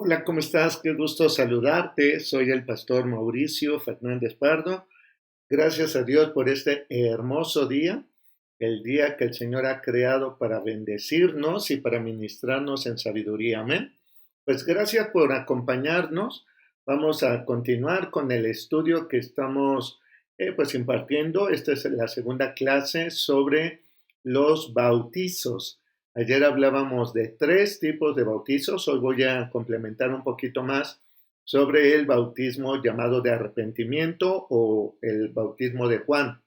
Hola, ¿cómo estás? Qué gusto saludarte. Soy el pastor Mauricio Fernández Pardo. Gracias a Dios por este hermoso día, el día que el Señor ha creado para bendecirnos y para ministrarnos en sabiduría. Amén. Pues gracias por acompañarnos. Vamos a continuar con el estudio que estamos pues impartiendo. Esta es la segunda clase sobre los bautizos. Ayer hablábamos de tres tipos de bautizos. Hoy voy a complementar un poquito más sobre el bautismo llamado de arrepentimiento o el bautismo de Juan.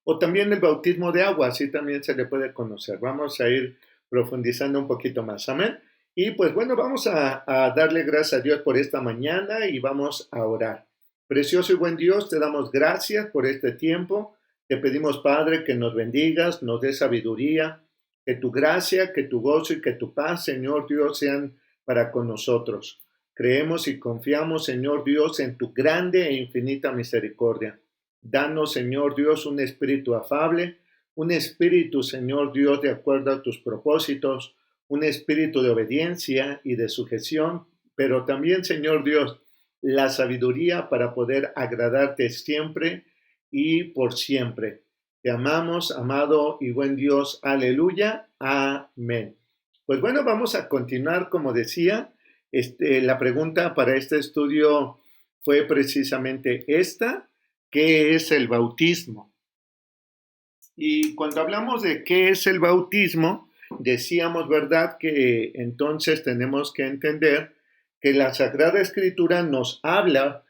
O también el bautismo de agua, así también se le puede conocer. Vamos a ir profundizando un poquito más. Amén. Y pues bueno, vamos a darle gracias a Dios por esta mañana y vamos a orar. Precioso y buen Dios, te damos gracias por este tiempo. Te pedimos, Padre, que nos bendigas, nos dé sabiduría, que tu gracia, que tu gozo y que tu paz, Señor Dios, sean para con nosotros. Creemos y confiamos, Señor Dios, en tu grande e infinita misericordia. Danos, Señor Dios, un espíritu afable, un espíritu, Señor Dios, de acuerdo a tus propósitos, un espíritu de obediencia y de sujeción, pero también, Señor Dios, la sabiduría para poder agradarte siempre y por siempre. Te amamos, amado y buen Dios. Aleluya. Amén. Pues bueno, vamos a continuar, como decía. La pregunta para este estudio fue precisamente esta: ¿qué es el bautismo? Y cuando hablamos de qué es el bautismo, decíamos, ¿verdad?, que entonces tenemos que entender que la Sagrada Escritura nos habla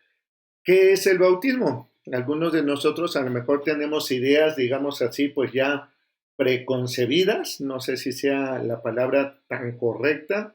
qué es el bautismo. Algunos de nosotros a lo mejor tenemos ideas, digamos así, pues ya preconcebidas, no sé si sea la palabra tan correcta,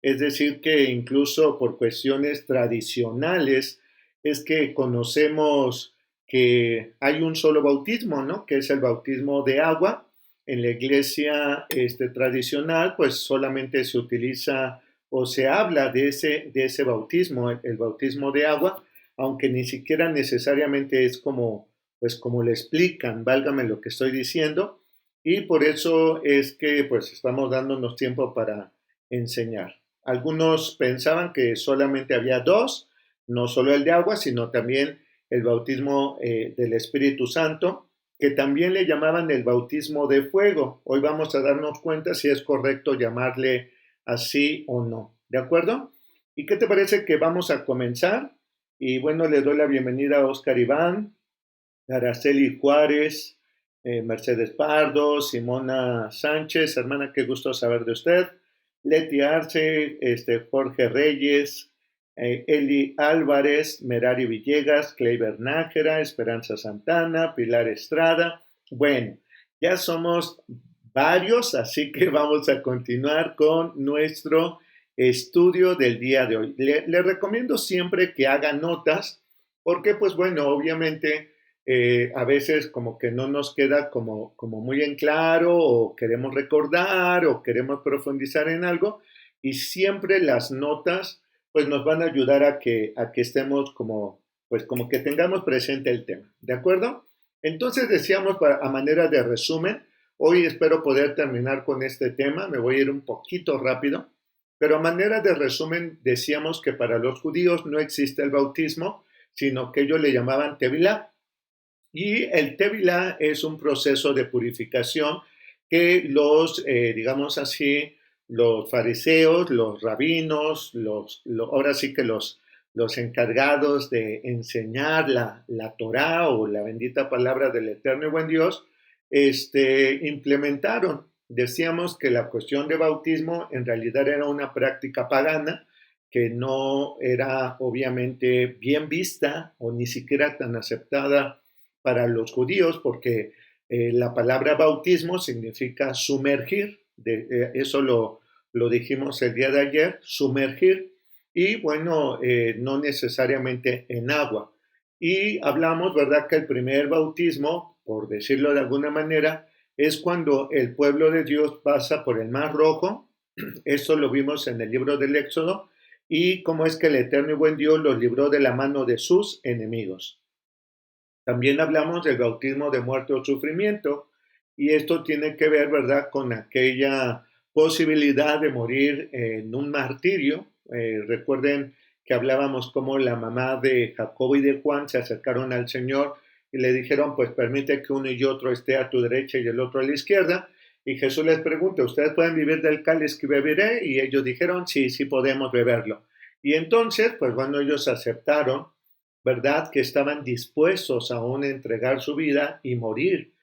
es decir, que incluso por cuestiones tradicionales es que conocemos que hay un solo bautismo, ¿no? Que es el bautismo de agua. En la iglesia tradicional, pues solamente se utiliza o se habla de ese bautismo, el bautismo de agua, aunque ni siquiera necesariamente es como, pues como le explican, válgame lo que estoy diciendo, y por eso es que pues estamos dándonos tiempo para enseñar. Algunos pensaban que solamente había dos, no solo el de agua, sino también el bautismo del Espíritu Santo, que también le llamaban el bautismo de fuego. Hoy vamos a darnos cuenta si es correcto llamarle así o no. ¿De acuerdo? ¿Y qué te parece que vamos a comenzar? Y bueno, le doy la bienvenida a Oscar Iván, Araceli Juárez, Mercedes Pardo, Simona Sánchez, hermana, qué gusto saber de usted. Leti Arce, Jorge Reyes, Eli Álvarez, Merari Villegas, Kleiber Nájera, Esperanza Santana, Pilar Estrada. Bueno, ya somos varios, así que vamos a continuar con nuestro estudio del día de hoy. Le recomiendo siempre que haga notas, porque pues bueno, obviamente a veces como que no nos queda como muy en claro, o queremos recordar o queremos profundizar en algo, y siempre las notas pues nos van a ayudar a que estemos pues como que tengamos presente el tema, ¿de acuerdo? Entonces decíamos, a manera de resumen, hoy espero poder terminar con este tema, me voy a ir un poquito rápido, pero a manera de resumen decíamos que para los judíos no existe el bautismo, sino que ellos le llamaban tevilá. Y el Tevilá es un proceso de purificación que digamos así, los fariseos, los rabinos, ahora sí que los encargados de enseñar la Torá o la bendita palabra del eterno y buen Dios, implementaron. Decíamos que la cuestión de bautismo en realidad era una práctica pagana que no era obviamente bien vista o ni siquiera tan aceptada para los judíos, porque la palabra bautismo significa sumergir, eso lo dijimos el día de ayer, sumergir, y bueno, no necesariamente en agua. Y hablamos, ¿verdad?, que el primer bautismo, por decirlo de alguna manera, es cuando el pueblo de Dios pasa por el Mar Rojo. Eso lo vimos en el libro del Éxodo, y cómo es que el eterno y buen Dios los libró de la mano de sus enemigos. También hablamos del bautismo de muerte o sufrimiento, y esto tiene que ver, ¿verdad?, con aquella posibilidad de morir en un martirio, Recuerden que hablábamos cómo la mamá de Jacobo y de Juan se acercaron al Señor y le dijeron, pues permite que uno y otro esté a tu derecha y el otro a la izquierda. Y Jesús les pregunta, ¿ustedes pueden vivir del cáliz que beberé? Y ellos dijeron, sí, sí podemos beberlo. Y entonces, pues bueno, ellos aceptaron, ¿verdad? Que estaban dispuestos aún a entregar su vida y morir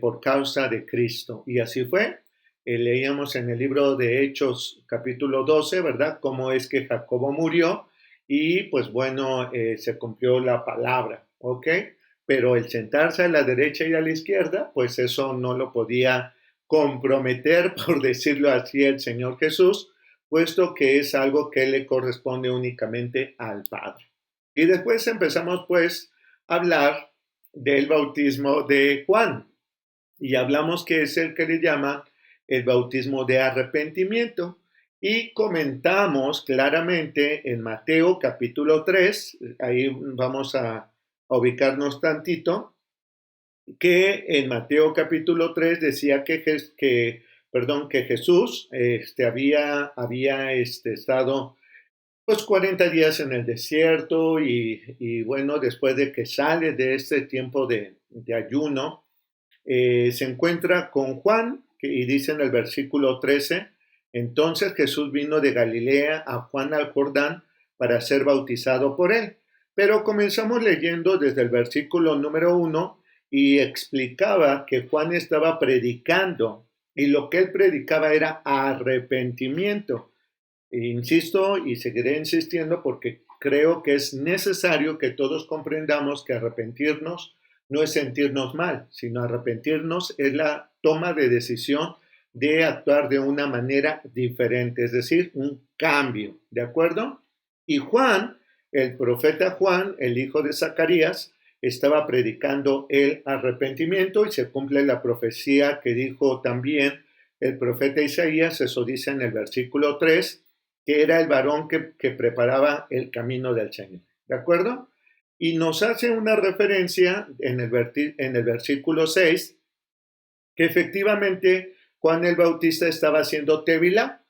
por causa de Cristo. Y así fue. Leíamos en el libro de Hechos capítulo 12, ¿verdad? Cómo es que Jacobo murió y pues bueno, se cumplió la palabra, ¿ok? Pero el sentarse a la derecha y a la izquierda, pues eso no lo podía comprometer, por decirlo así, el Señor Jesús, puesto que es algo que le corresponde únicamente al Padre. Y después empezamos pues a hablar del bautismo de Juan y hablamos que es el que le llaman el bautismo de arrepentimiento y comentamos claramente en Mateo capítulo 3, ahí vamos a ubicarnos tantito, que en Mateo capítulo 3 decía que Jesús había estado pues 40 días en el desierto y bueno, después de que sale de este tiempo de ayuno, se encuentra con Juan y dice en el versículo 13, entonces Jesús vino de Galilea a Juan al Jordán para ser bautizado por él. Pero comenzamos leyendo desde el versículo número 1 y explicaba que Juan estaba predicando y lo que él predicaba era arrepentimiento. Insisto y seguiré insistiendo porque creo que es necesario que todos comprendamos que arrepentirnos no es sentirnos mal, sino arrepentirnos es la toma de decisión de actuar de una manera diferente, es decir, un cambio, ¿de acuerdo? Y Juan, el profeta Juan, el hijo de Zacarías, estaba predicando el arrepentimiento y se cumple la profecía que dijo también el profeta Isaías, eso dice en el versículo 3, que era el varón que preparaba el camino del Señor, ¿de acuerdo? Y nos hace una referencia en el versículo 6 que efectivamente Juan el Bautista estaba haciendo Tevilá.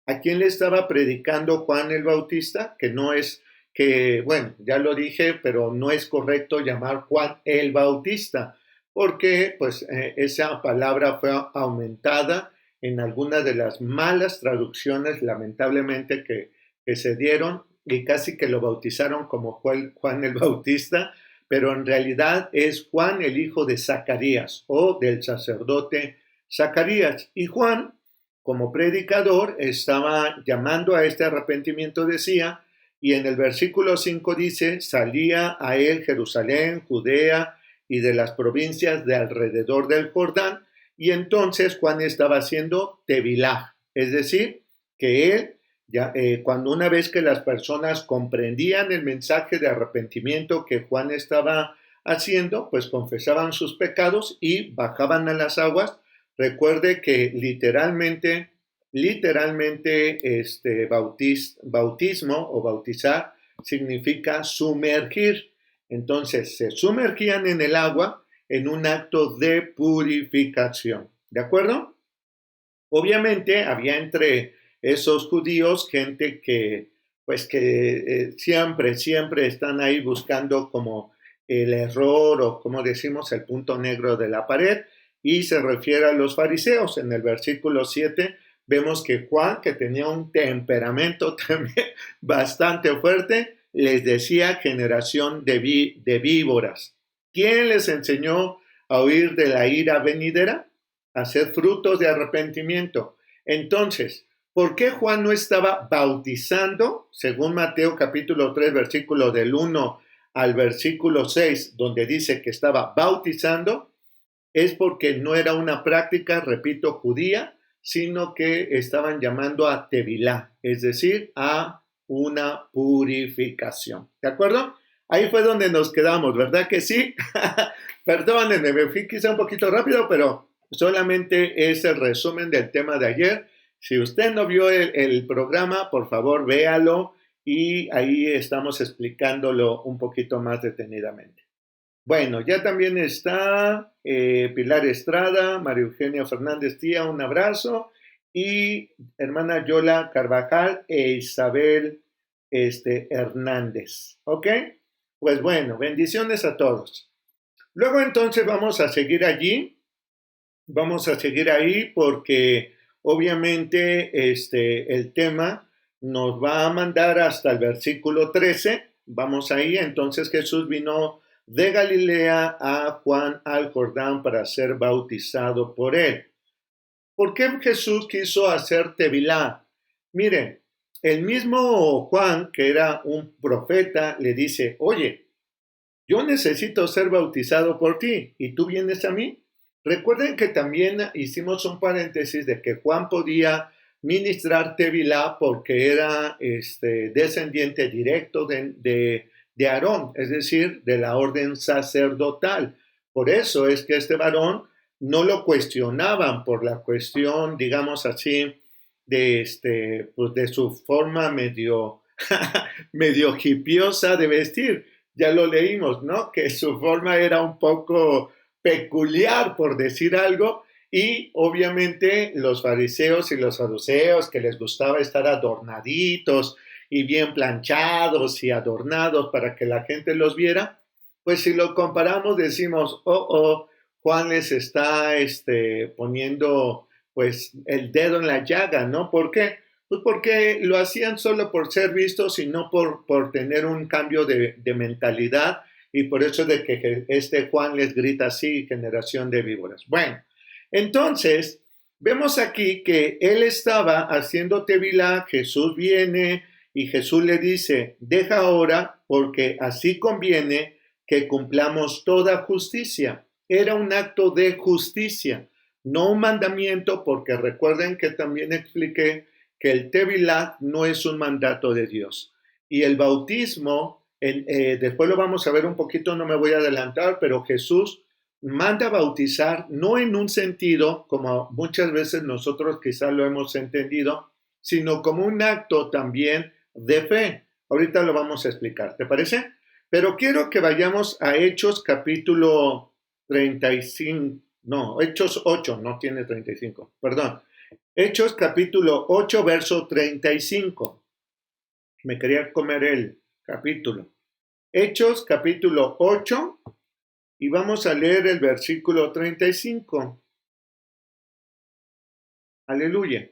¿A quién le estaba predicando Juan el Bautista? Que no es, que bueno, ya lo dije, pero no es correcto llamar Juan el Bautista, porque pues esa palabra fue aumentada en algunas de las malas traducciones, lamentablemente, que se dieron y casi que lo bautizaron como Juan el Bautista, pero en realidad es Juan el hijo de Zacarías o del sacerdote Zacarías. Y Juan, como predicador, estaba llamando a este arrepentimiento, decía, y en el versículo 5 dice, salía a él Jerusalén, Judea y de las provincias de alrededor del Jordán, y entonces Juan estaba haciendo Tevilá, es decir, que él cuando una vez que las personas comprendían el mensaje de arrepentimiento que Juan estaba haciendo, pues confesaban sus pecados y bajaban a las aguas. Recuerde que literalmente bautismo o bautizar significa sumergir. Entonces se sumergían en el agua en un acto de purificación. ¿De acuerdo? Obviamente había entre esos judíos gente que siempre están ahí buscando como el error o como decimos el punto negro de la pared y se refiere a los fariseos. En el versículo 7 vemos que Juan, que tenía un temperamento también bastante fuerte, les decía generación de víboras. ¿Quién les enseñó a huir de la ira venidera? A hacer frutos de arrepentimiento. Entonces, ¿por qué Juan no estaba bautizando? Según Mateo capítulo 3, versículo del 1 al versículo 6, donde dice que estaba bautizando, es porque no era una práctica, repito, judía, sino que estaban llamando a Tevilá, es decir, a una purificación. ¿De acuerdo? Ahí fue donde nos quedamos, ¿verdad que sí? Perdónenme, me fui quizá un poquito rápido, pero solamente es el resumen del tema de ayer. Si usted no vio el programa, por favor, véalo y ahí estamos explicándolo un poquito más detenidamente. Bueno, ya también está Pilar Estrada, María Eugenia Fernández Tía, un abrazo. y hermana Yola Carvajal e Isabel Hernández. ¿Ok? Pues bueno, bendiciones a todos. Luego entonces vamos a seguir allí, vamos a seguir ahí porque obviamente el tema nos va a mandar hasta el versículo 13. Vamos ahí, entonces Jesús vino de Galilea a Juan al Jordán para ser bautizado por él. ¿Por qué Jesús quiso hacer Tevilá? Miren, el mismo Juan, que era un profeta, le dice, oye, yo necesito ser bautizado por ti y tú vienes a mí. Recuerden que también hicimos un paréntesis de que Juan podía ministrar Tevilá porque era descendiente directo de Aarón, es decir, de la orden sacerdotal. Por eso es que este varón no lo cuestionaban por la cuestión, digamos así, pues de su forma medio, medio hipiosa de vestir. Ya lo leímos, ¿no? Que su forma era un poco peculiar, por decir algo, y obviamente los fariseos y los saduceos que les gustaba estar adornaditos y bien planchados y adornados para que la gente los viera, pues si lo comparamos decimos, Juan les está poniendo pues el dedo en la llaga, ¿no? ¿Por qué? Pues porque lo hacían solo por ser vistos y no por tener un cambio de mentalidad y por eso de que Juan les grita así, generación de víboras. Bueno, entonces vemos aquí que él estaba haciendo Tevilá, Jesús viene y Jesús le dice, deja ahora porque así conviene que cumplamos toda justicia. Era un acto de justicia, no un mandamiento, porque recuerden que también expliqué que el Tevilá no es un mandato de Dios. Y el bautismo, después lo vamos a ver un poquito, no me voy a adelantar, pero Jesús manda bautizar no en un sentido, como muchas veces nosotros quizás lo hemos entendido, sino como un acto también de fe. Ahorita lo vamos a explicar, ¿te parece? Pero quiero que vayamos a Hechos capítulo 35, no, Hechos 8, no tiene 35, perdón. Hechos capítulo 8, verso 35. Me quería comer el capítulo. Hechos capítulo 8 y vamos a leer el versículo 35. Aleluya.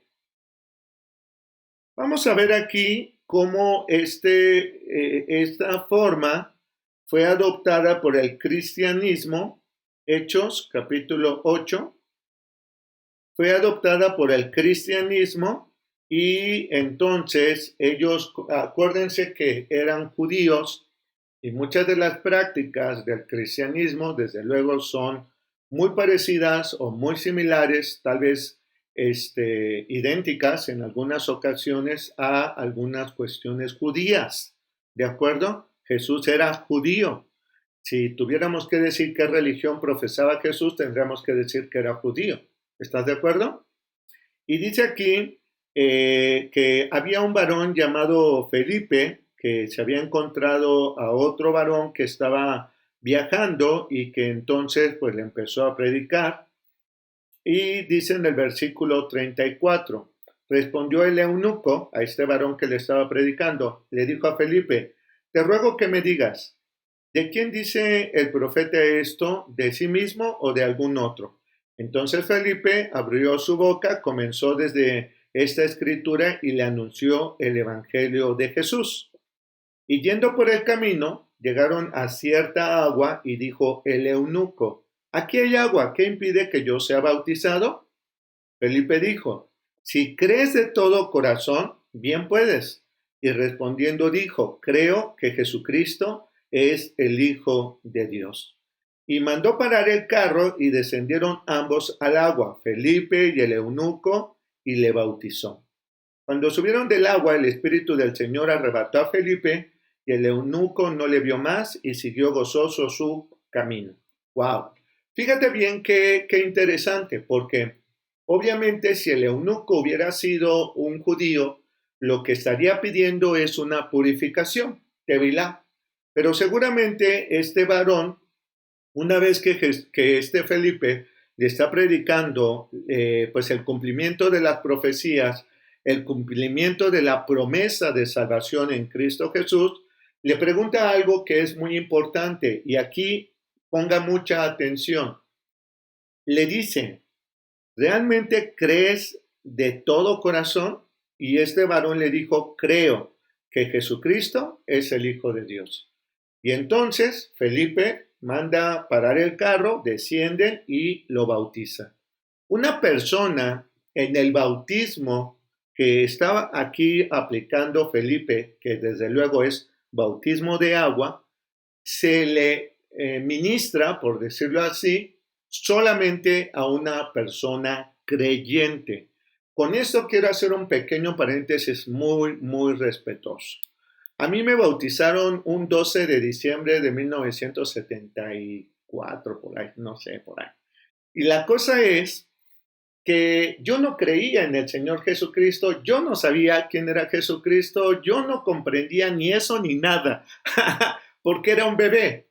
Vamos a ver aquí cómo esta forma fue adoptada por el cristianismo. Hechos capítulo 8 fue adoptada por el cristianismo y entonces ellos, acuérdense que eran judíos y muchas de las prácticas del cristianismo desde luego son muy parecidas o muy similares, tal vez idénticas en algunas ocasiones a algunas cuestiones judías. ¿De acuerdo? Jesús era judío. Si tuviéramos que decir qué religión profesaba Jesús, tendríamos que decir que era judío. ¿Estás de acuerdo? Y dice aquí que había un varón llamado Felipe que se había encontrado a otro varón que estaba viajando y que entonces pues le empezó a predicar. Y dice en el versículo 34, respondió el eunuco a este varón que le estaba predicando, le dijo a Felipe, te ruego que me digas, ¿de quién dice el profeta esto? ¿De sí mismo o de algún otro? Entonces Felipe abrió su boca, comenzó desde esta escritura y le anunció el evangelio de Jesús. Y yendo por el camino, llegaron a cierta agua y dijo el eunuco, aquí hay agua, ¿qué impide que yo sea bautizado? Felipe dijo, si crees de todo corazón, bien puedes. Y respondiendo dijo, creo que Jesucristo es el Hijo de Dios. Y mandó parar el carro y descendieron ambos al agua, Felipe y el eunuco, y le bautizó. Cuando subieron del agua, el Espíritu del Señor arrebató a Felipe y el eunuco no le vio más y siguió gozoso su camino. ¡Wow! Fíjate bien qué interesante, porque obviamente si el eunuco hubiera sido un judío, lo que estaría pidiendo es una purificación, tevilá. Pero seguramente este varón, una vez que este Felipe le está predicando pues el cumplimiento de las profecías, el cumplimiento de la promesa de salvación en Cristo Jesús, le pregunta algo que es muy importante y aquí ponga mucha atención. Le dice, ¿realmente crees de todo corazón? Y este varón le dijo, creo que Jesucristo es el Hijo de Dios. Y entonces Felipe manda parar el carro, descienden y lo bautiza. Una persona en el bautismo que estaba aquí aplicando Felipe, que desde luego es bautismo de agua, se le ministra, por decirlo así, solamente a una persona creyente. Con esto quiero hacer un pequeño paréntesis muy respetuoso. A mí me bautizaron un 12 de diciembre de 1974, por ahí, no sé, por ahí. Y la cosa es que yo no creía en el Señor Jesucristo, yo no sabía quién era Jesucristo, yo no comprendía ni eso ni nada, porque era un bebé.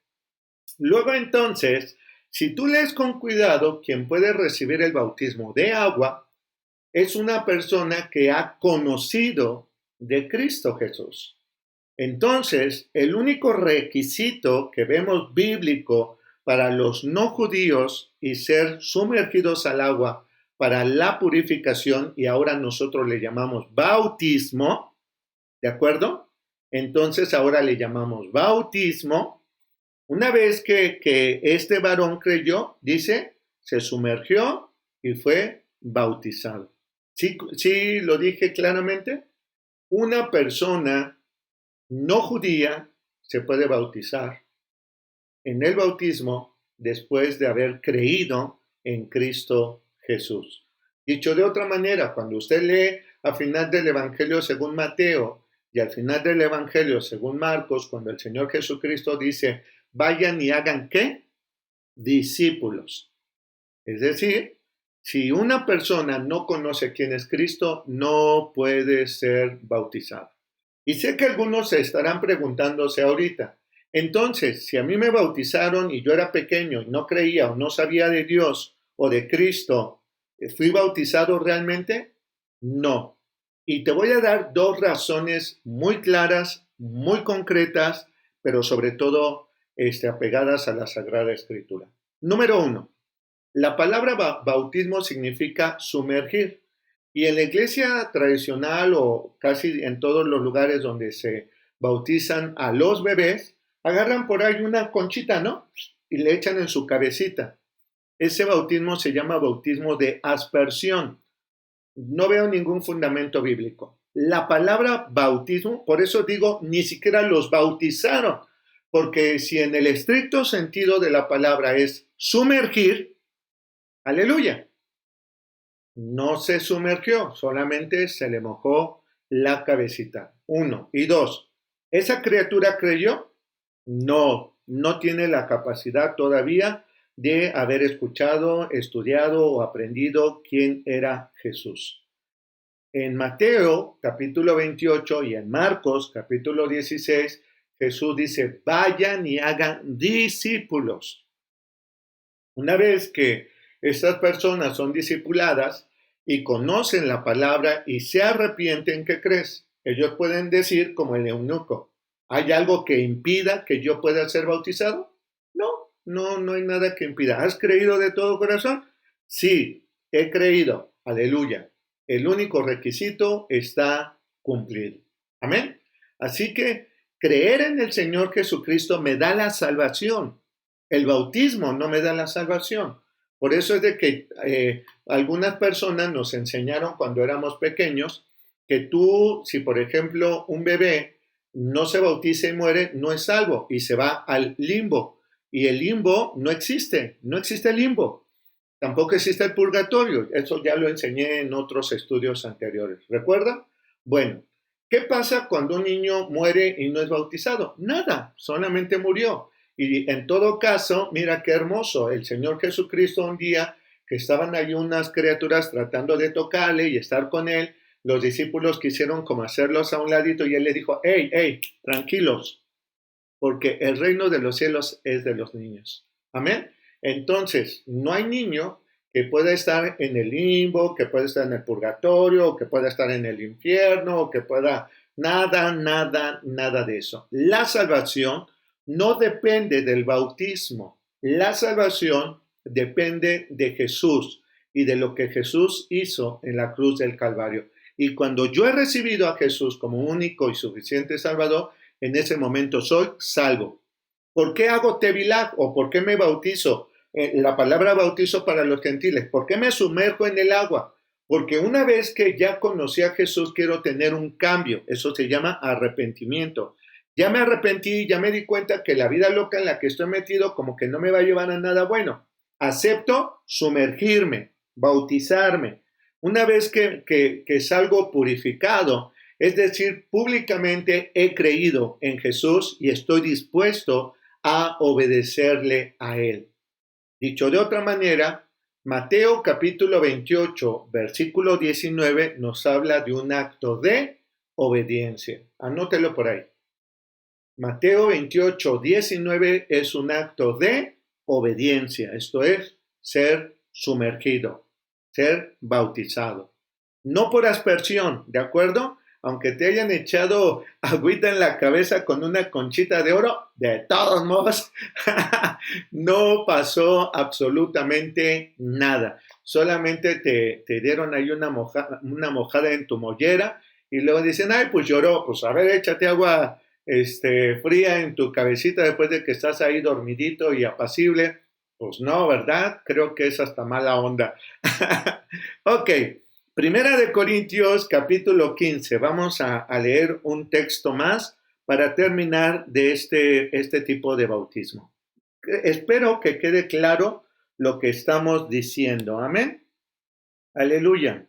Luego entonces, si tú lees con cuidado, quien puede recibir el bautismo de agua es una persona que ha conocido de Cristo Jesús. Entonces, el único requisito que vemos bíblico para los no judíos y ser sumergidos al agua para la purificación, y ahora nosotros le llamamos bautismo, ¿de acuerdo? Entonces ahora le llamamos bautismo. Una vez que este varón creyó, dice, se sumergió y fue bautizado. ¿Sí lo dije claramente? Una persona no judía se puede bautizar en el bautismo después de haber creído en Cristo Jesús. Dicho de otra manera, cuando usted lee al final del Evangelio según Mateo y al final del Evangelio según Marcos, cuando el Señor Jesucristo dice, vayan y hagan ¿qué? Discípulos. Es decir, si una persona no conoce quién es Cristo, no puede ser bautizado. Y sé que algunos se estarán preguntándose ahorita, entonces, si a mí me bautizaron y yo era pequeño y no creía o no sabía de Dios o de Cristo, ¿fui bautizado realmente? No. Y te voy a dar dos razones muy claras, muy concretas, pero sobre todo apegadas a la Sagrada Escritura. Número uno, la palabra bautismo significa sumergir. Y en la iglesia tradicional o casi en todos los lugares donde se bautizan a los bebés, agarran por ahí una conchita, ¿no? Y le echan en su cabecita. Ese bautismo se llama bautismo de aspersión. No veo ningún fundamento bíblico. La palabra bautismo, por eso digo, ni siquiera los bautizaron, porque si en el estricto sentido de la palabra es sumergir, aleluya, no se sumergió, solamente se le mojó la cabecita. Uno. Y dos, ¿esa criatura creyó? No, no tiene la capacidad todavía de haber escuchado, estudiado o aprendido quién era Jesús. En Mateo capítulo 28 y en Marcos capítulo 16, Jesús dice, vayan y hagan discípulos. Una vez que estas personas son discipuladas y conocen la palabra y se arrepienten, ¿qué crees? Ellos pueden decir como el eunuco, ¿hay algo que impida que yo pueda ser bautizado? No hay nada que impida. ¿Has creído de todo corazón? Sí, he creído. Aleluya. El único requisito está cumplido. Amén. Así que creer en el Señor Jesucristo me da la salvación. El bautismo no me da la salvación. Por eso es de que algunas personas nos enseñaron cuando éramos pequeños que tú, si por ejemplo un bebé no se bautiza y muere, no es salvo y se va al limbo. Y el limbo no existe el limbo. Tampoco existe el purgatorio. Eso ya lo enseñé en otros estudios anteriores. ¿Recuerdan? Bueno, ¿qué pasa cuando un niño muere y no es bautizado? Nada, solamente murió. Y en todo caso, mira qué hermoso, el Señor Jesucristo un día que estaban ahí unas criaturas tratando de tocarle y estar con él, los discípulos quisieron como hacerlos a un ladito y él le dijo, hey, tranquilos, porque el reino de los cielos es de los niños. Amén. Entonces, no hay niño que pueda estar en el limbo, que pueda estar en el purgatorio, que pueda estar en el infierno, o que pueda... Nada, nada, nada de eso. La salvación no depende del bautismo. La salvación depende de Jesús y de lo que Jesús hizo en la cruz del Calvario. Y cuando yo he recibido a Jesús como único y suficiente Salvador, en ese momento soy salvo. ¿Por qué hago tevilag o por qué me bautizo? La palabra bautizo para los gentiles. ¿Por qué me sumerjo en el agua? Porque una vez que ya conocí a Jesús, quiero tener un cambio. Eso se llama arrepentimiento. Ya me arrepentí, ya me di cuenta que la vida loca en la que estoy metido como que no me va a llevar a nada bueno. Acepto sumergirme, bautizarme. Una vez que salgo purificado, es decir, públicamente he creído en Jesús y estoy dispuesto a obedecerle a Él. Dicho de otra manera, Mateo capítulo 28, versículo 19 nos habla de un acto de obediencia. Anótelo por ahí. Mateo 28, 19 es un acto de obediencia, esto es, ser sumergido, ser bautizado. No por aspersión, ¿de acuerdo? Aunque te hayan echado agüita en la cabeza con una conchita de oro, de todos modos, no pasó absolutamente nada. Solamente te dieron ahí una mojada en tu mollera y luego dicen, ay, pues lloró, pues a ver, échate agua fría en tu cabecita después de que estás ahí dormidito y apacible. Pues no, ¿verdad? Creo que es hasta mala onda. Ok. Primera de Corintios, capítulo 15. Vamos a leer un texto más para terminar de este tipo de bautismo. Espero que quede claro lo que estamos diciendo. Amén. Aleluya.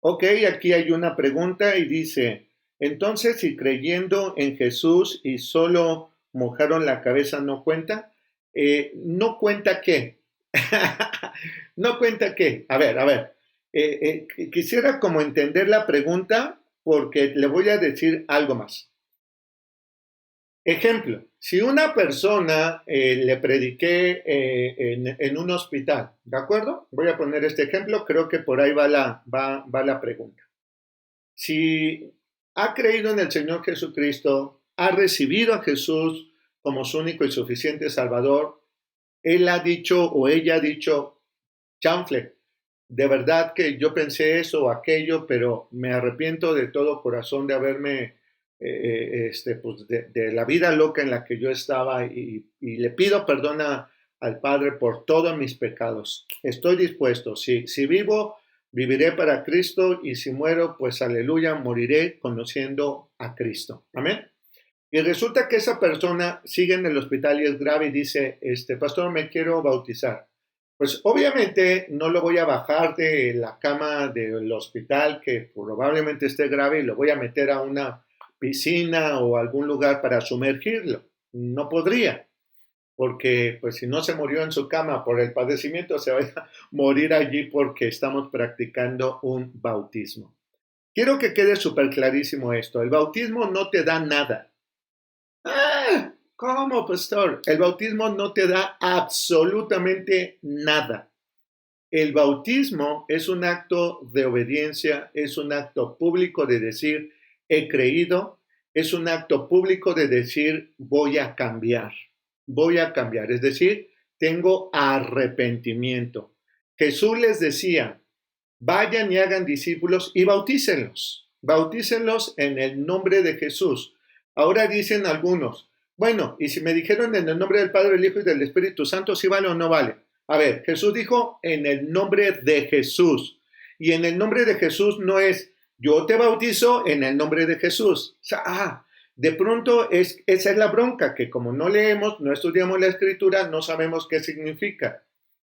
Ok, aquí hay una pregunta y dice, entonces si creyendo en Jesús y solo mojaron la cabeza no cuenta, ¿no cuenta qué? ¿No cuenta qué? A ver. Quisiera como entender la pregunta porque le voy a decir algo más. Ejemplo, si una persona le prediqué en un hospital, ¿de acuerdo? Voy a poner este ejemplo, creo que por ahí va la pregunta. Si ha creído en el Señor Jesucristo, ha recibido a Jesús como su único y suficiente Salvador, él ha dicho o ella ha dicho, chanfle, de verdad que yo pensé eso o aquello, pero me arrepiento de todo corazón de haberme, pues de la vida loca en la que yo estaba y le pido perdón al Padre por todos mis pecados. Estoy dispuesto, si vivo, viviré para Cristo y si muero, pues aleluya, moriré conociendo a Cristo. Amén. Y resulta que esa persona sigue en el hospital y es grave y dice, pastor, me quiero bautizar. Pues obviamente no lo voy a bajar de la cama del hospital que probablemente esté grave y lo voy a meter a una piscina o algún lugar para sumergirlo. No podría, porque pues si no se murió en su cama por el padecimiento, se va a morir allí porque estamos practicando un bautismo. Quiero que quede súper clarísimo esto. El bautismo no te da nada. ¿Cómo, pastor? El bautismo no te da absolutamente nada. El bautismo es un acto de obediencia, es un acto público de decir, he creído, es un acto público de decir, voy a cambiar, es decir, tengo arrepentimiento. Jesús les decía, vayan y hagan discípulos y bautícenlos en el nombre de Jesús. Ahora dicen algunos, bueno, y si me dijeron en el nombre del Padre, del Hijo y del Espíritu Santo, ¿sí vale o no vale? A ver, Jesús dijo en el nombre de Jesús. Y en el nombre de Jesús no es yo te bautizo en el nombre de Jesús. O sea, de pronto esa es la bronca, que como no leemos, no estudiamos la Escritura, no sabemos qué significa.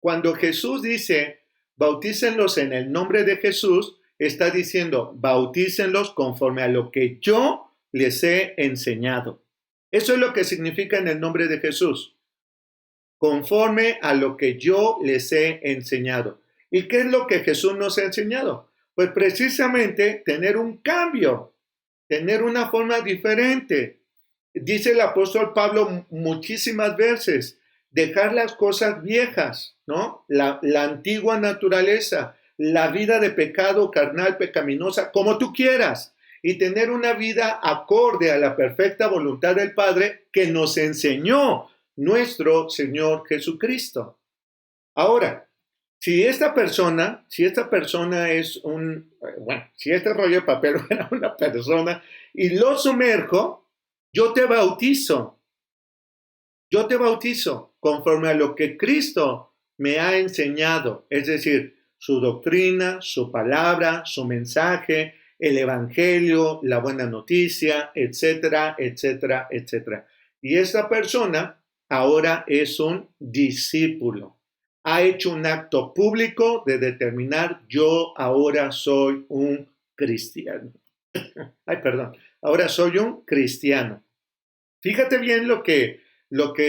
Cuando Jesús dice bautícenlos en el nombre de Jesús, está diciendo bautícenlos conforme a lo que yo les he enseñado. Eso es lo que significa en el nombre de Jesús. Conforme a lo que yo les he enseñado. ¿Y qué es lo que Jesús nos ha enseñado? Pues precisamente tener un cambio, tener una forma diferente. Dice el apóstol Pablo muchísimas veces, dejar las cosas viejas, ¿no? La antigua naturaleza, la vida de pecado carnal, pecaminosa, como tú quieras, y tener una vida acorde a la perfecta voluntad del Padre que nos enseñó nuestro Señor Jesucristo. Ahora, si esta persona es si este rollo de papel fuera una persona y lo sumerjo, yo te bautizo. Yo te bautizo conforme a lo que Cristo me ha enseñado, es decir, su doctrina, su palabra, su mensaje, el evangelio, la buena noticia, etcétera, etcétera, etcétera. Y esta persona ahora es un discípulo. Ha hecho un acto público de determinar: yo ahora soy un cristiano. Ay, perdón. Ahora soy un cristiano. Fíjate bien lo que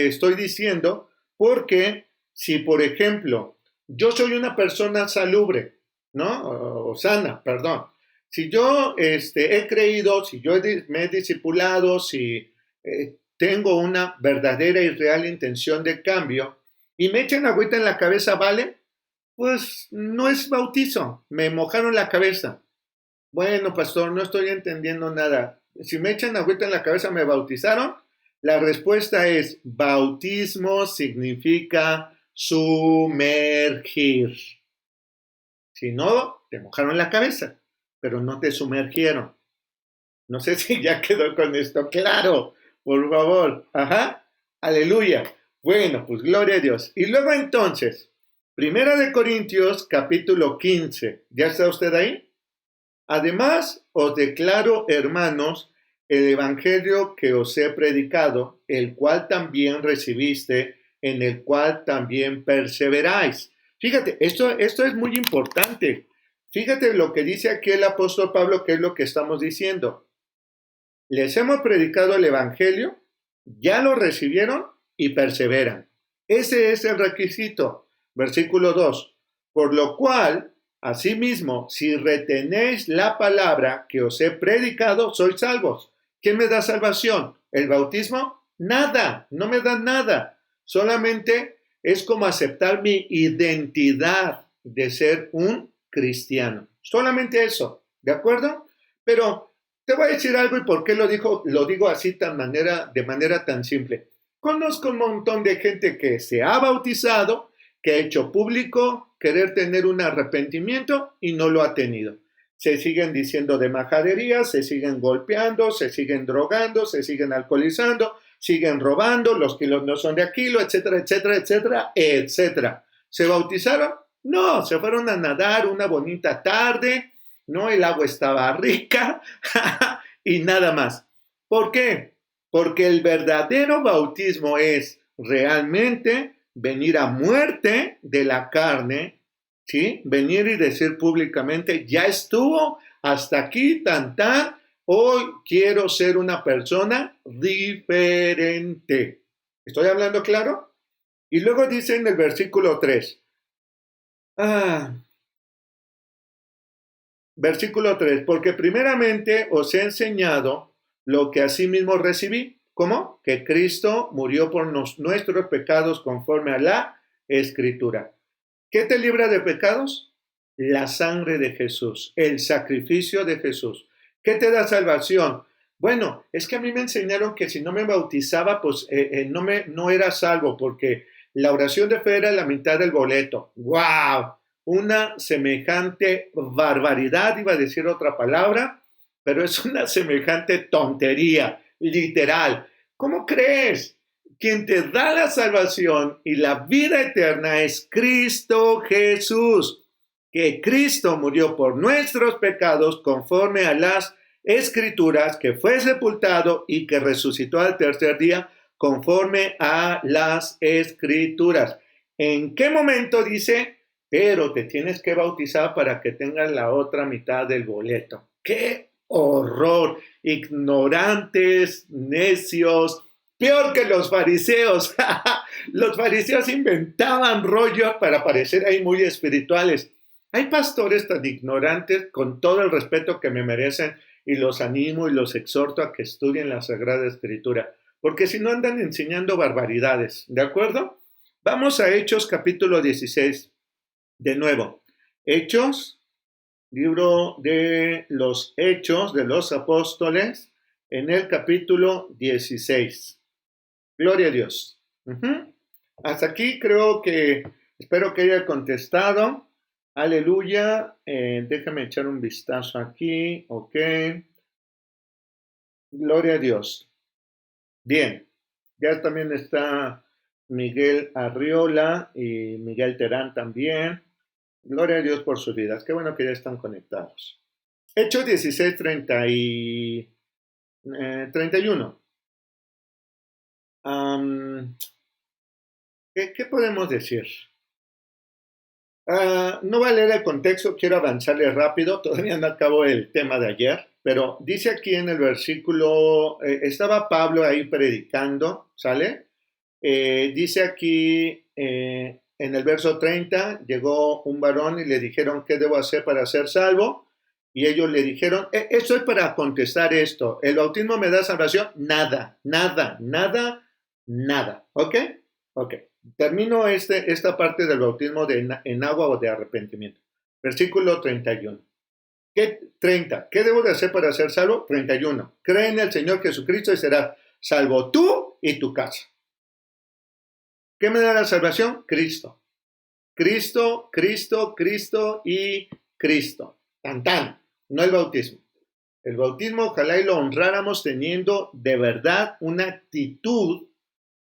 estoy diciendo, porque si, por ejemplo, yo soy una persona salubre, ¿no? O sana, perdón. Si yo he creído, si yo me he discipulado, si tengo una verdadera y real intención de cambio y me echan agüita en la cabeza, ¿vale? Pues no es bautizo, me mojaron la cabeza. Bueno, pastor, no estoy entendiendo nada. Si me echan agüita en la cabeza, ¿me bautizaron? La respuesta es: bautismo significa sumergir. Si no, te mojaron la cabeza, pero no te sumergieron. No sé si ya quedó con esto claro. Por favor. Ajá. Aleluya. Bueno, pues gloria a Dios. Y luego entonces, Primera de Corintios, capítulo 15. ¿Ya está usted ahí? Además, os declaro, hermanos, el evangelio que os he predicado, el cual también recibiste, en el cual también perseveráis. Fíjate, esto es muy importante. Fíjate lo que dice aquí el apóstol Pablo, que es lo que estamos diciendo. Les hemos predicado el evangelio, ya lo recibieron y perseveran. Ese es el requisito. Versículo 2. Por lo cual, asimismo, si retenéis la palabra que os he predicado, sois salvos. ¿Quién me da salvación? ¿El bautismo? Nada, no me da nada. Solamente es como aceptar mi identidad de ser un cristiano. Solamente eso, ¿de acuerdo? Pero te voy a decir algo, y por qué lo digo así de manera tan simple. Conozco un montón de gente que se ha bautizado, que ha hecho público querer tener un arrepentimiento y no lo ha tenido. Se siguen diciendo de majaderías, se siguen golpeando, se siguen drogando, se siguen alcoholizando, siguen robando, los kilos no son de aquilo, etcétera, etcétera, etcétera, etcétera. ¿Se bautizaron? No, se fueron a nadar una bonita tarde, ¿no? El agua estaba rica y nada más. ¿Por qué? Porque el verdadero bautismo es realmente venir a muerte de la carne, ¿sí? Venir y decir públicamente: ya estuvo, hasta aquí, hoy quiero ser una persona diferente. ¿Estoy hablando claro? Y luego dice en el versículo 3, versículo 3, porque primeramente os he enseñado lo que asimismo recibí. ¿Cómo? Que Cristo murió por nuestros pecados conforme a la Escritura. ¿Qué te libra de pecados? La sangre de Jesús, el sacrificio de Jesús. ¿Qué te da salvación? Bueno, es que a mí me enseñaron que si no me bautizaba, pues no era salvo, porque la oración de fe era la mitad del boleto. ¡Wow! Una semejante barbaridad, iba a decir otra palabra, pero es una semejante tontería, literal. ¿Cómo crees? Quien te da la salvación y la vida eterna es Cristo Jesús, que Cristo murió por nuestros pecados conforme a las Escrituras, que fue sepultado y que resucitó al tercer día conforme a las Escrituras. ¿En qué momento dice? Pero te tienes que bautizar para que tengas la otra mitad del boleto. ¡Qué horror! Ignorantes, necios, peor que los fariseos. Los fariseos inventaban rollos para parecer ahí muy espirituales. Hay pastores tan ignorantes, con todo el respeto que me merecen, y los animo y los exhorto a que estudien la Sagrada Escritura, porque si no andan enseñando barbaridades, ¿de acuerdo? Vamos a Hechos capítulo 16. De nuevo, Hechos, libro de los Hechos de los Apóstoles, en el capítulo 16. Gloria a Dios. Hasta aquí espero que haya contestado. Aleluya. Déjame echar un vistazo aquí. Ok. Gloria a Dios. Bien. Ya también está Miguel Arriola y Miguel Terán también. Gloria a Dios por sus vidas. Qué bueno que ya están conectados. Hechos 16, 31. ¿Qué podemos decir? No voy a leer el contexto, quiero avanzarle rápido, todavía no acabo el tema de ayer, pero dice aquí en el versículo, estaba Pablo ahí predicando, ¿sale? Dice aquí en el verso 30, llegó un varón y le dijeron, ¿qué debo hacer para ser salvo? Y ellos le dijeron, eso es para contestar esto, ¿el bautismo me da salvación? Nada, nada, nada, nada, ¿ok? Ok. Termino esta parte del bautismo en agua o de arrepentimiento. Versículo 31. 30. ¿Qué debo de hacer para ser salvo? 31. Cree en el Señor Jesucristo y serás salvo tú y tu casa. ¿Qué me da la salvación? Cristo. Cristo, Cristo, Cristo y Cristo. Tan, tan. No el bautismo. El bautismo, ojalá y lo honráramos teniendo de verdad una actitud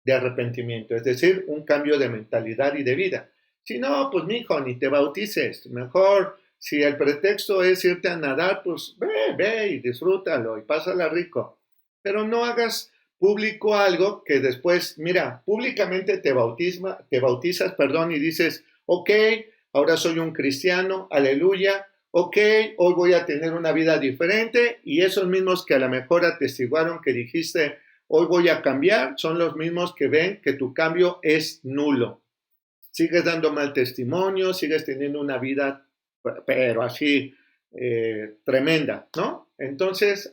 de arrepentimiento, es decir, un cambio de mentalidad y de vida. Si no, pues mijo, ni te bautices. Mejor, si el pretexto es irte a nadar, pues ve y disfrútalo y pásala rico. Pero no hagas público algo que después, mira, públicamente te bautizas, y dices, ok, ahora soy un cristiano, aleluya, ok, hoy voy a tener una vida diferente, y esos mismos que a lo mejor atestiguaron que dijiste, hoy voy a cambiar, son los mismos que ven que tu cambio es nulo. Sigues dando mal testimonio, sigues teniendo una vida, pero así tremenda, ¿no? Entonces,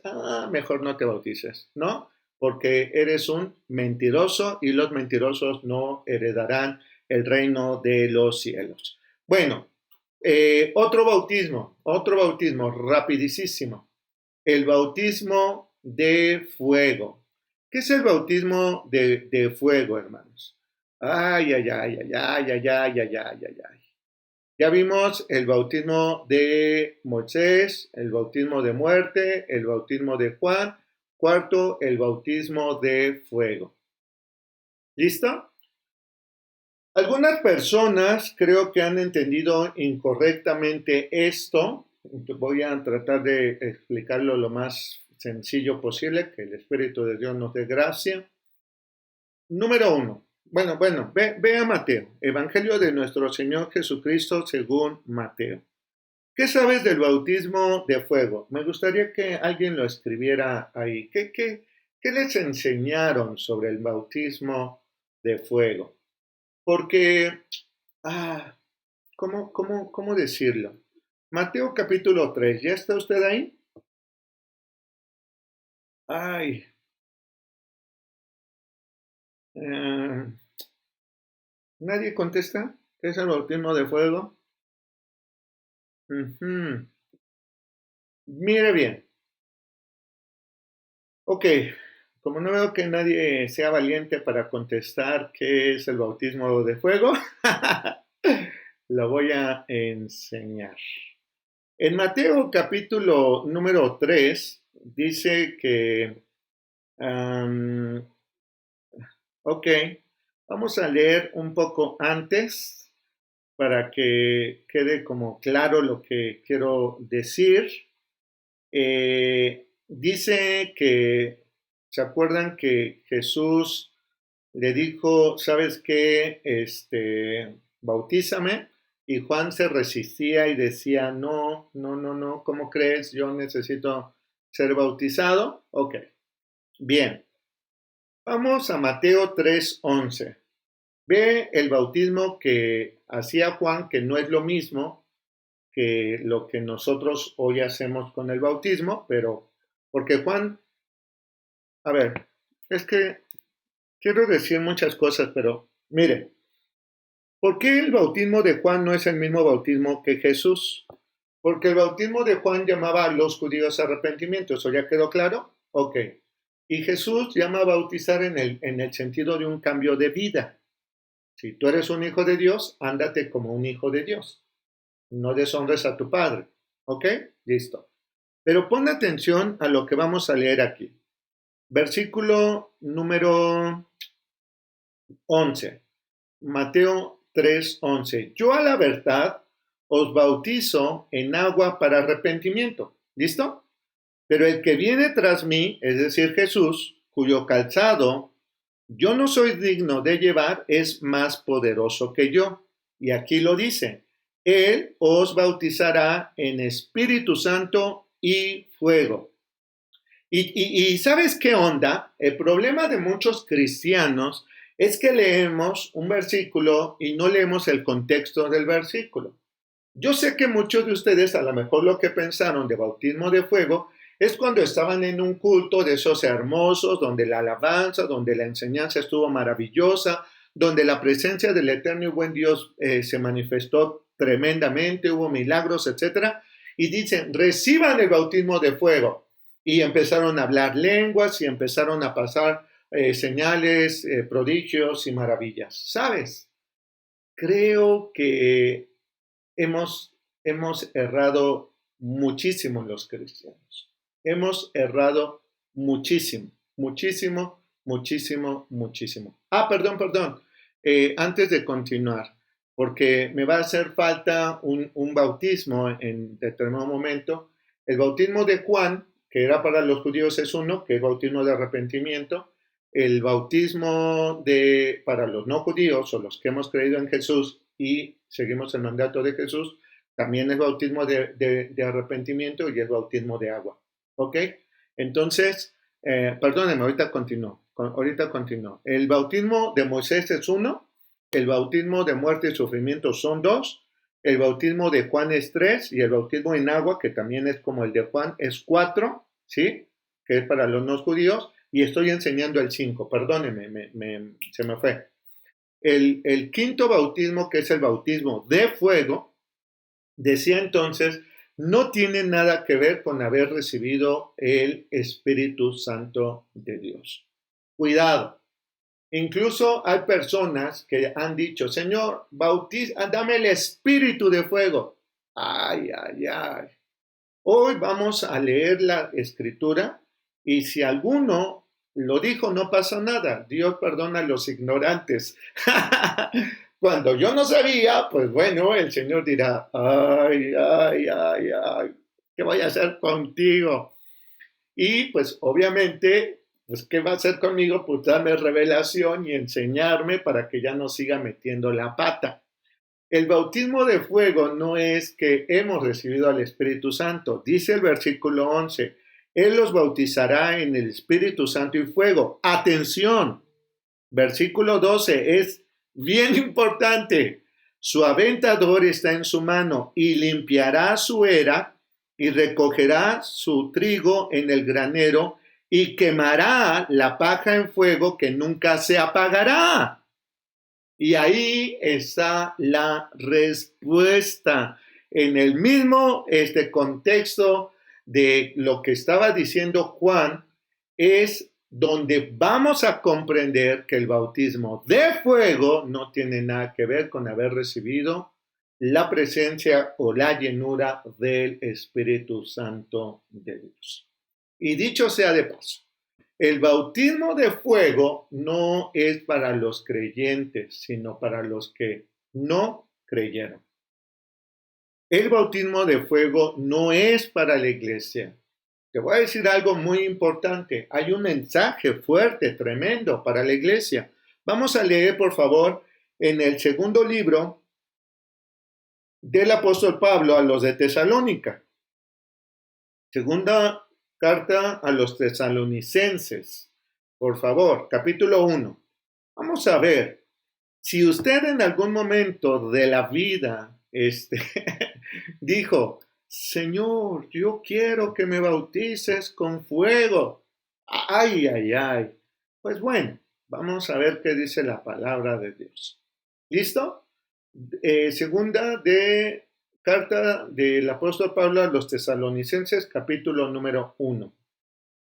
mejor no te bautices, ¿no? Porque eres un mentiroso y los mentirosos no heredarán el reino de los cielos. Bueno, otro bautismo, rapidísimo. El bautismo de fuego. ¿Qué es el bautismo de fuego, hermanos? Ay, ay, ay, ay, ay, ay, ay, ay, ay, ay, ay. Ya vimos el bautismo de Moisés, el bautismo de muerte, el bautismo de Juan. Cuarto, el bautismo de fuego. ¿Listo? Algunas personas creo que han entendido incorrectamente esto. Voy a tratar de explicarlo lo más sencillo posible, que el Espíritu de Dios nos dé gracia. Número 1. Ve a Mateo, Evangelio de nuestro Señor Jesucristo según Mateo. ¿Qué sabes del bautismo de fuego? Me gustaría que alguien lo escribiera ahí. ¿Qué les enseñaron sobre el bautismo de fuego? Porque, ¿cómo decirlo? Mateo capítulo 3, ¿ya está usted ahí? Ay, ¿nadie contesta? ¿Qué es el bautismo de fuego? Mire bien. Ok, como no veo que nadie sea valiente para contestar qué es el bautismo de fuego, lo voy a enseñar. En Mateo capítulo número 3 dice que, ok, vamos a leer un poco antes para que quede como claro lo que quiero decir. Dice que, ¿se acuerdan que Jesús le dijo, ¿sabes qué? Bautízame. Y Juan se resistía y decía, no, no, no, no, ¿cómo crees? Yo necesito ser bautizado. Ok, bien. Vamos a Mateo 3:11. Ve el bautismo que hacía Juan, que no es lo mismo que lo que nosotros hoy hacemos con el bautismo, pero porque Juan, a ver, es que quiero decir muchas cosas, pero mire, ¿Por qué el bautismo de Juan no es el mismo bautismo que Jesús? Porque el bautismo de Juan llamaba a los judíos a arrepentimiento, ¿eso ya quedó claro? Ok. Y Jesús llama a bautizar en el sentido de un cambio de vida. Si tú eres un hijo de Dios, ándate como un hijo de Dios. No deshonres a tu padre. ¿Ok? Listo. Pero pon atención a lo que vamos a leer aquí. Versículo número 11. Mateo 3:11. Yo a la verdad os bautizo en agua para arrepentimiento. ¿Listo? Pero el que viene tras mí, es decir, Jesús, cuyo calzado yo no soy digno de llevar, es más poderoso que yo. Y aquí lo dice, Él os bautizará en Espíritu Santo y fuego. Y ¿sabes qué onda? El problema de muchos cristianos es que leemos un versículo y no leemos el contexto del versículo. Yo sé que muchos de ustedes a lo mejor lo que pensaron de bautismo de fuego es cuando estaban en un culto de esos hermosos, donde la alabanza, donde la enseñanza estuvo maravillosa, donde la presencia del eterno y buen Dios se manifestó tremendamente, hubo milagros, etcétera. Y dicen, reciban el bautismo de fuego. Y empezaron a hablar lenguas y empezaron a pasar señales, prodigios y maravillas. ¿Sabes? Creo que hemos errado muchísimo los cristianos. Hemos errado muchísimo, muchísimo, muchísimo, muchísimo. Perdón. Antes de continuar, porque me va a hacer falta un bautismo en determinado momento. El bautismo de Juan, que era para los judíos, es uno, que es bautismo de arrepentimiento. El bautismo para los no judíos o los que hemos creído en Jesús y seguimos el mandato de Jesús, también es bautismo de arrepentimiento y es bautismo de agua. ¿Ok? Entonces, perdónenme, ahorita continúo. El bautismo de Moisés es uno, el bautismo de muerte y sufrimiento son dos, el bautismo de Juan es tres y el bautismo en agua, que también es como el de Juan, es cuatro, ¿sí? Que es para los no judíos, y estoy enseñando el 5, perdónenme, se me fue. El quinto bautismo, que es el bautismo de fuego, decía entonces, no tiene nada que ver con haber recibido el Espíritu Santo de Dios. Cuidado. Incluso hay personas que han dicho, Señor, dame el Espíritu de fuego. Ay. Hoy vamos a leer la Escritura y si alguno lo dijo, no pasa nada. Dios perdona a los ignorantes. Cuando yo no sabía, pues bueno, el Señor dirá, ay, ¿qué voy a hacer contigo? Y pues obviamente, pues ¿qué va a hacer conmigo? Pues darme revelación y enseñarme para que ya no siga metiendo la pata. El bautismo de fuego no es que hemos recibido al Espíritu Santo. Dice el versículo 11, Él los bautizará en el Espíritu Santo y fuego. Atención, versículo 12 es bien importante. Su aventador está en su mano y limpiará su era y recogerá su trigo en el granero y quemará la paja en fuego que nunca se apagará. Y ahí está la respuesta. En el mismo contexto de lo que estaba diciendo Juan, es donde vamos a comprender que el bautismo de fuego no tiene nada que ver con haber recibido la presencia o la llenura del Espíritu Santo de Dios. Y dicho sea de paso, el bautismo de fuego no es para los creyentes, sino para los que no creyeron. El bautismo de fuego no es para la iglesia. Te voy a decir algo muy importante. Hay un mensaje fuerte, tremendo para la iglesia. Vamos a leer, por favor, en el segundo libro del apóstol Pablo a los de Tesalónica. Segunda carta a los tesalonicenses. Por favor, capítulo 1. Vamos a ver, si usted en algún momento de la vida dijo, Señor, yo quiero que me bautices con fuego. Ay. Pues bueno, vamos a ver qué dice la palabra de Dios. ¿Listo? Segunda de carta del apóstol Pablo a los tesalonicenses, capítulo número 1.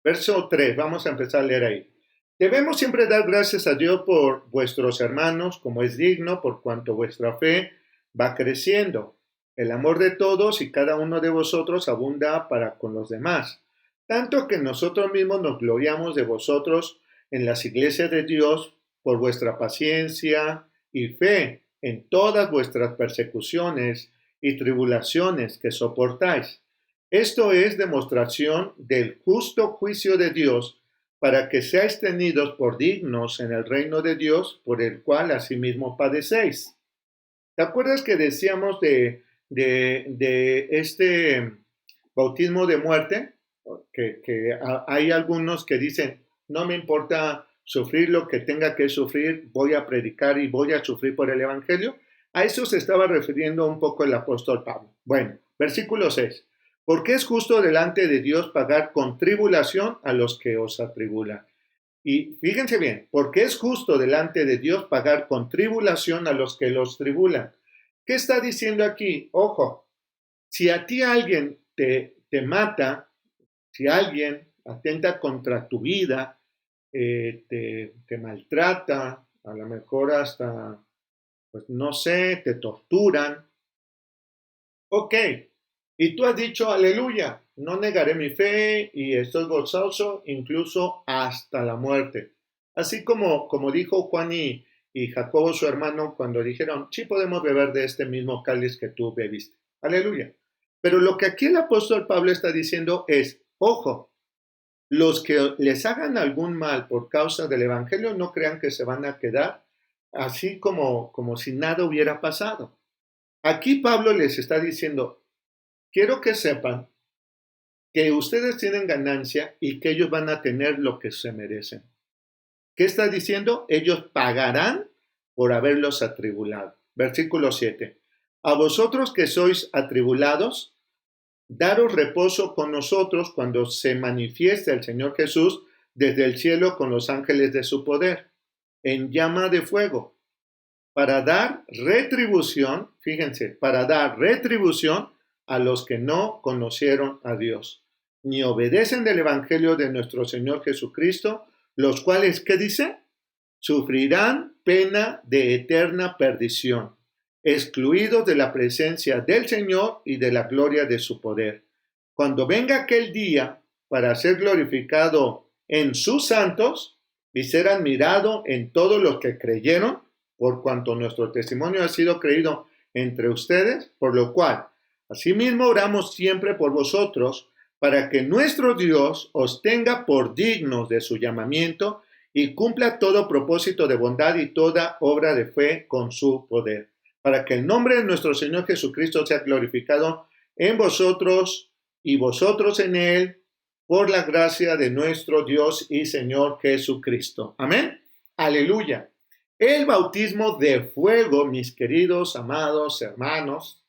Verso 3, vamos a empezar a leer ahí. Debemos siempre dar gracias a Dios por vuestros hermanos, como es digno, por cuanto vuestra fe va creciendo. El amor de todos y cada uno de vosotros abunda para con los demás. Tanto que nosotros mismos nos gloriamos de vosotros en las iglesias de Dios por vuestra paciencia y fe en todas vuestras persecuciones y tribulaciones que soportáis. Esto es demostración del justo juicio de Dios para que seáis tenidos por dignos en el reino de Dios, por el cual asimismo padecéis. ¿Te acuerdas que decíamos de este bautismo de muerte? Que hay algunos que dicen, no me importa sufrir lo que tenga que sufrir, voy a predicar y voy a sufrir por el Evangelio. A eso se estaba refiriendo un poco el apóstol Pablo. Bueno, versículo 6. Porque es justo delante de Dios pagar con tribulación a los que os atribulan. Y fíjense bien, porque es justo delante de Dios pagar con tribulación a los que los tribulan. ¿Qué está diciendo aquí? Ojo, si a ti alguien te mata, si alguien atenta contra tu vida, te maltrata, a lo mejor hasta, pues no sé, te torturan, ok, y tú has dicho, aleluya, no negaré mi fe y estoy gozoso incluso hasta la muerte. Así como dijo Juan y Jacobo su hermano cuando dijeron, sí podemos beber de este mismo cáliz que tú bebiste. Aleluya. Pero lo que aquí el apóstol Pablo está diciendo es, ojo, los que les hagan algún mal por causa del Evangelio no crean que se van a quedar así como si nada hubiera pasado. Aquí Pablo les está diciendo, quiero que sepan que ustedes tienen ganancia y que ellos van a tener lo que se merecen. ¿Qué está diciendo? Ellos pagarán por haberlos atribulado. Versículo 7. A vosotros que sois atribulados, daros reposo con nosotros cuando se manifieste el Señor Jesús desde el cielo con los ángeles de su poder, en llama de fuego, para dar retribución, fíjense, para dar retribución a los que no conocieron a Dios, ni obedecen del Evangelio de nuestro Señor Jesucristo, los cuales, ¿qué dice? Sufrirán pena de eterna perdición, excluidos de la presencia del Señor y de la gloria de su poder. Cuando venga aquel día para ser glorificado en sus santos y ser admirado en todos los que creyeron, por cuanto nuestro testimonio ha sido creído entre ustedes, por lo cual, asimismo oramos siempre por vosotros, para que nuestro Dios os tenga por dignos de su llamamiento y cumpla todo propósito de bondad y toda obra de fe con su poder, para que el nombre de nuestro Señor Jesucristo sea glorificado en vosotros y vosotros en él, por la gracia de nuestro Dios y Señor Jesucristo. Amén. Aleluya. El bautismo de fuego, mis queridos, amados hermanos,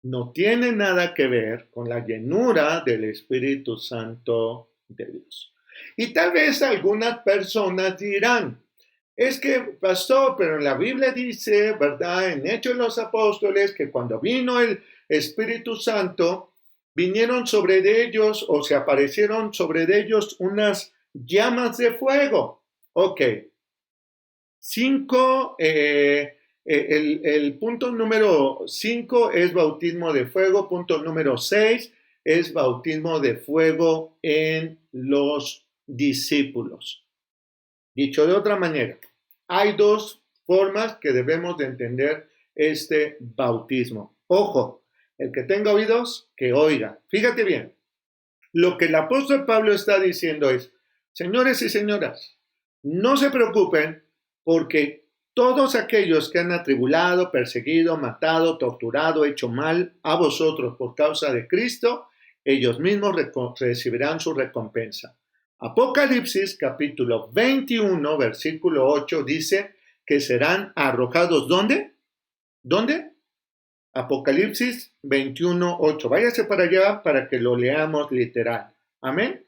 no tiene nada que ver con la llenura del Espíritu Santo de Dios. Y tal vez algunas personas dirán, es que, pastor, pero en la Biblia dice, ¿verdad? En Hechos de los Apóstoles, que cuando vino el Espíritu Santo, vinieron sobre de ellos o se aparecieron sobre de ellos unas llamas de fuego. Ok. 5, el punto número 5 es bautismo de fuego. Punto número 6 es bautismo de fuego en los discípulos. Dicho de otra manera, hay dos formas que debemos de entender este bautismo. Ojo, el que tenga oídos, que oiga. Fíjate bien, lo que el apóstol Pablo está diciendo es, señores y señoras, no se preocupen porque todos aquellos que han atribulado, perseguido, matado, torturado, hecho mal a vosotros por causa de Cristo, ellos mismos recibirán su recompensa. Apocalipsis capítulo 21, versículo 8 dice que serán arrojados, ¿dónde? ¿Dónde? Apocalipsis 21, 8. Váyase para allá para que lo leamos literal. Amén.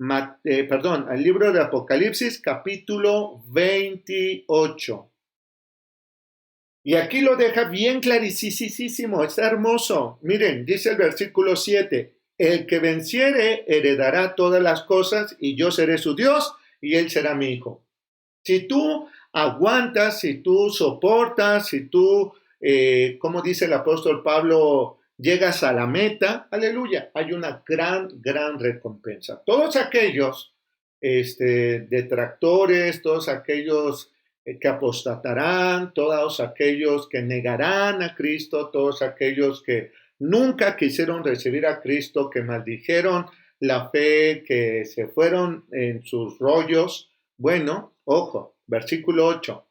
Al libro de Apocalipsis capítulo 28. Y aquí lo deja bien clarísimo, está hermoso. Miren, dice el versículo 7, el que venciere heredará todas las cosas y yo seré su Dios y él será mi hijo. Si tú aguantas, si tú soportas, si tú, como dice el apóstol Pablo, llegas a la meta, aleluya, hay una gran recompensa. Todos aquellos detractores, todos aquellos que apostatarán, todos aquellos que negarán a Cristo, todos aquellos que nunca quisieron recibir a Cristo, que maldijeron la fe, que se fueron en sus rollos. Bueno, ojo, versículo 8.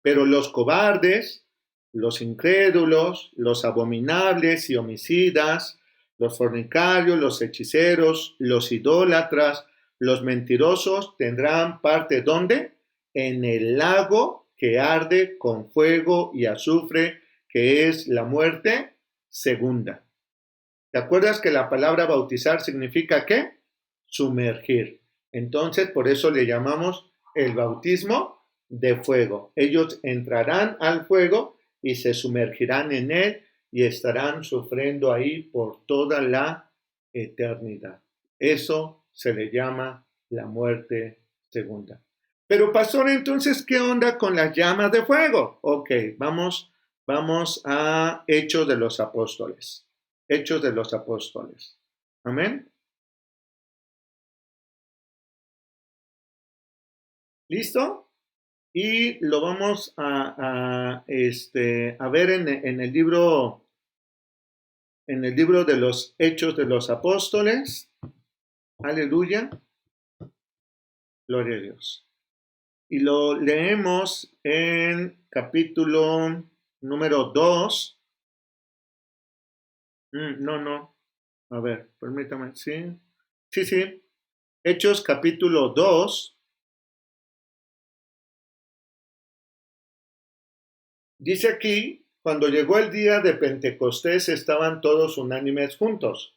Pero los cobardes, los incrédulos, los abominables y homicidas, los fornicarios, los hechiceros, los idólatras, los mentirosos tendrán parte ¿dónde? En el lago que arde con fuego y azufre, que es la muerte segunda. ¿Te acuerdas que la palabra bautizar significa qué? Sumergir. Entonces, por eso le llamamos el bautismo de fuego. Ellos entrarán al fuego y se sumergirán en él y estarán sufriendo ahí por toda la eternidad. Eso se le llama la muerte segunda. Pero pastor, entonces, ¿qué onda con las llamas de fuego? Ok, vamos a Hechos de los Apóstoles. Hechos de los Apóstoles. Amén. ¿Listo? Y lo vamos a ver en el libro de los Hechos de los Apóstoles. Aleluya. Gloria a Dios. Y lo leemos en capítulo número 2. No. A ver, permítame. Sí. Hechos capítulo 2. Dice aquí, cuando llegó el día de Pentecostés estaban todos unánimes juntos.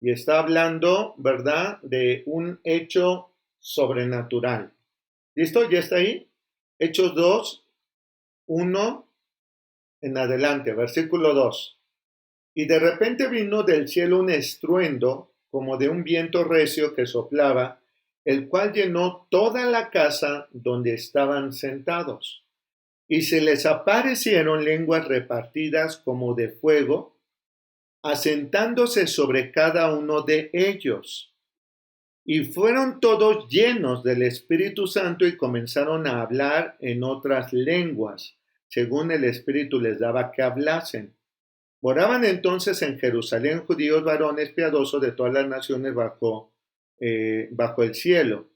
Y está hablando, ¿verdad?, de un hecho sobrenatural. ¿Listo? ¿Ya está ahí? Hechos 2, 1 en adelante, versículo 2. Y de repente vino del cielo un estruendo como de un viento recio que soplaba, el cual llenó toda la casa donde estaban sentados. Y se les aparecieron lenguas repartidas como de fuego, asentándose sobre cada uno de ellos. Y fueron todos llenos del Espíritu Santo y comenzaron a hablar en otras lenguas, según el Espíritu les daba que hablasen. Moraban entonces en Jerusalén judíos varones piadosos de todas las naciones bajo el cielo.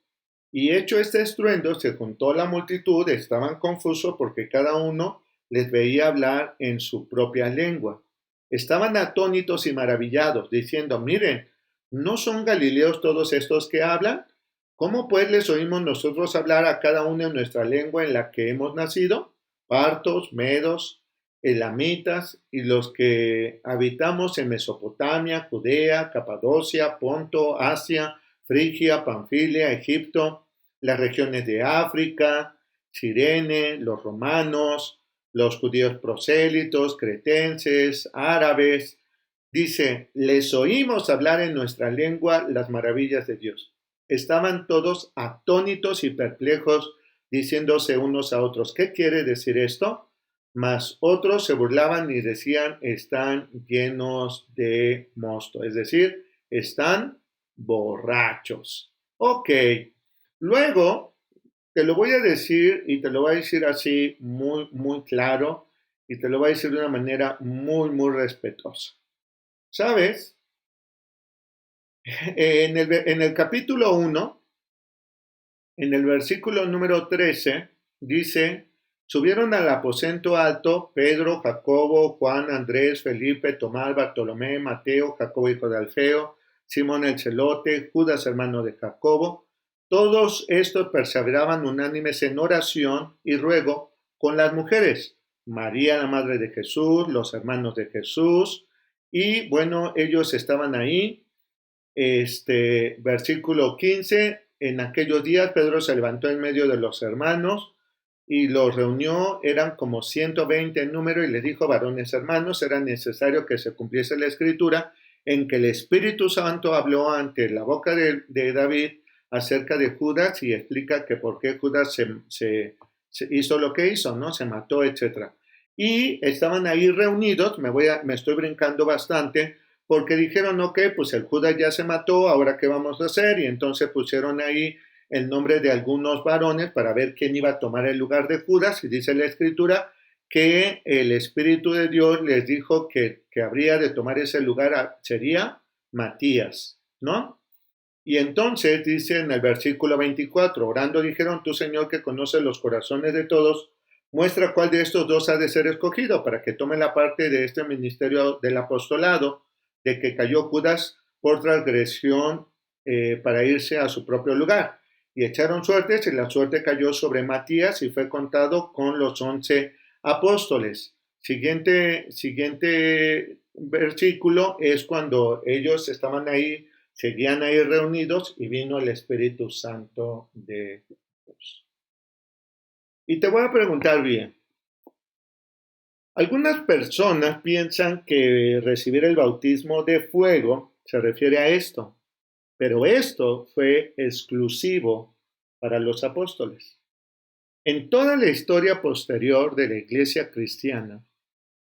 Y hecho este estruendo, se juntó la multitud, estaban confusos porque cada uno les veía hablar en su propia lengua. Estaban atónitos y maravillados, diciendo, miren, ¿no son galileos todos estos que hablan? ¿Cómo pues les oímos nosotros hablar a cada uno en nuestra lengua en la que hemos nacido? Partos, medos, elamitas y los que habitamos en Mesopotamia, Judea, Capadocia, Ponto, Asia, Frigia, Panfilia, Egipto, las regiones de África, Cirene, los romanos, los judíos prosélitos, cretenses, árabes. Dice, les oímos hablar en nuestra lengua las maravillas de Dios. Estaban todos atónitos y perplejos, diciéndose unos a otros, ¿qué quiere decir esto? Mas otros se burlaban y decían, están llenos de mosto, es decir, están borrachos. Ok, luego te lo voy a decir y te lo voy a decir así muy claro y te lo voy a decir de una manera muy respetuosa. ¿Sabes? En el capítulo 1, en el versículo número 13, dice, subieron al aposento alto Pedro, Jacobo, Juan, Andrés, Felipe, Tomás, Bartolomé, Mateo, Jacobo hijo de Alfeo, Simón el celote, Judas hermano de Jacobo. Todos estos perseveraban unánimes en oración y ruego con las mujeres, María la madre de Jesús, los hermanos de Jesús, y bueno, ellos estaban ahí. Versículo 15, en aquellos días Pedro se levantó en medio de los hermanos y los reunió, eran como 120 en número, y les dijo: varones hermanos, era necesario que se cumpliese la escritura en que el Espíritu Santo habló ante la boca de David acerca de Judas, y explica que por qué Judas se hizo lo que hizo, ¿no? Se mató, etc. Y estaban ahí reunidos, me estoy brincando bastante, porque dijeron: ok, pues el Judas ya se mató, ahora qué vamos a hacer. Y entonces pusieron ahí el nombre de algunos varones para ver quién iba a tomar el lugar de Judas, y dice la escritura que el Espíritu de Dios les dijo que habría de tomar ese lugar, sería Matías, ¿no? Y entonces dice en el versículo 24: orando dijeron: tú, Señor, que conoces los corazones de todos, muestra cuál de estos dos ha de ser escogido para que tome la parte de este ministerio del apostolado, de que cayó Judas por transgresión, para irse a su propio lugar. Y echaron suertes, y la suerte cayó sobre Matías, y fue contado con los 11 apóstoles. Siguiente versículo es cuando ellos estaban ahí, seguían ahí reunidos, y vino el Espíritu Santo de Dios. Y te voy a preguntar bien. Algunas personas piensan que recibir el bautismo de fuego se refiere a esto, pero esto fue exclusivo para los apóstoles. En toda la historia posterior de la iglesia cristiana,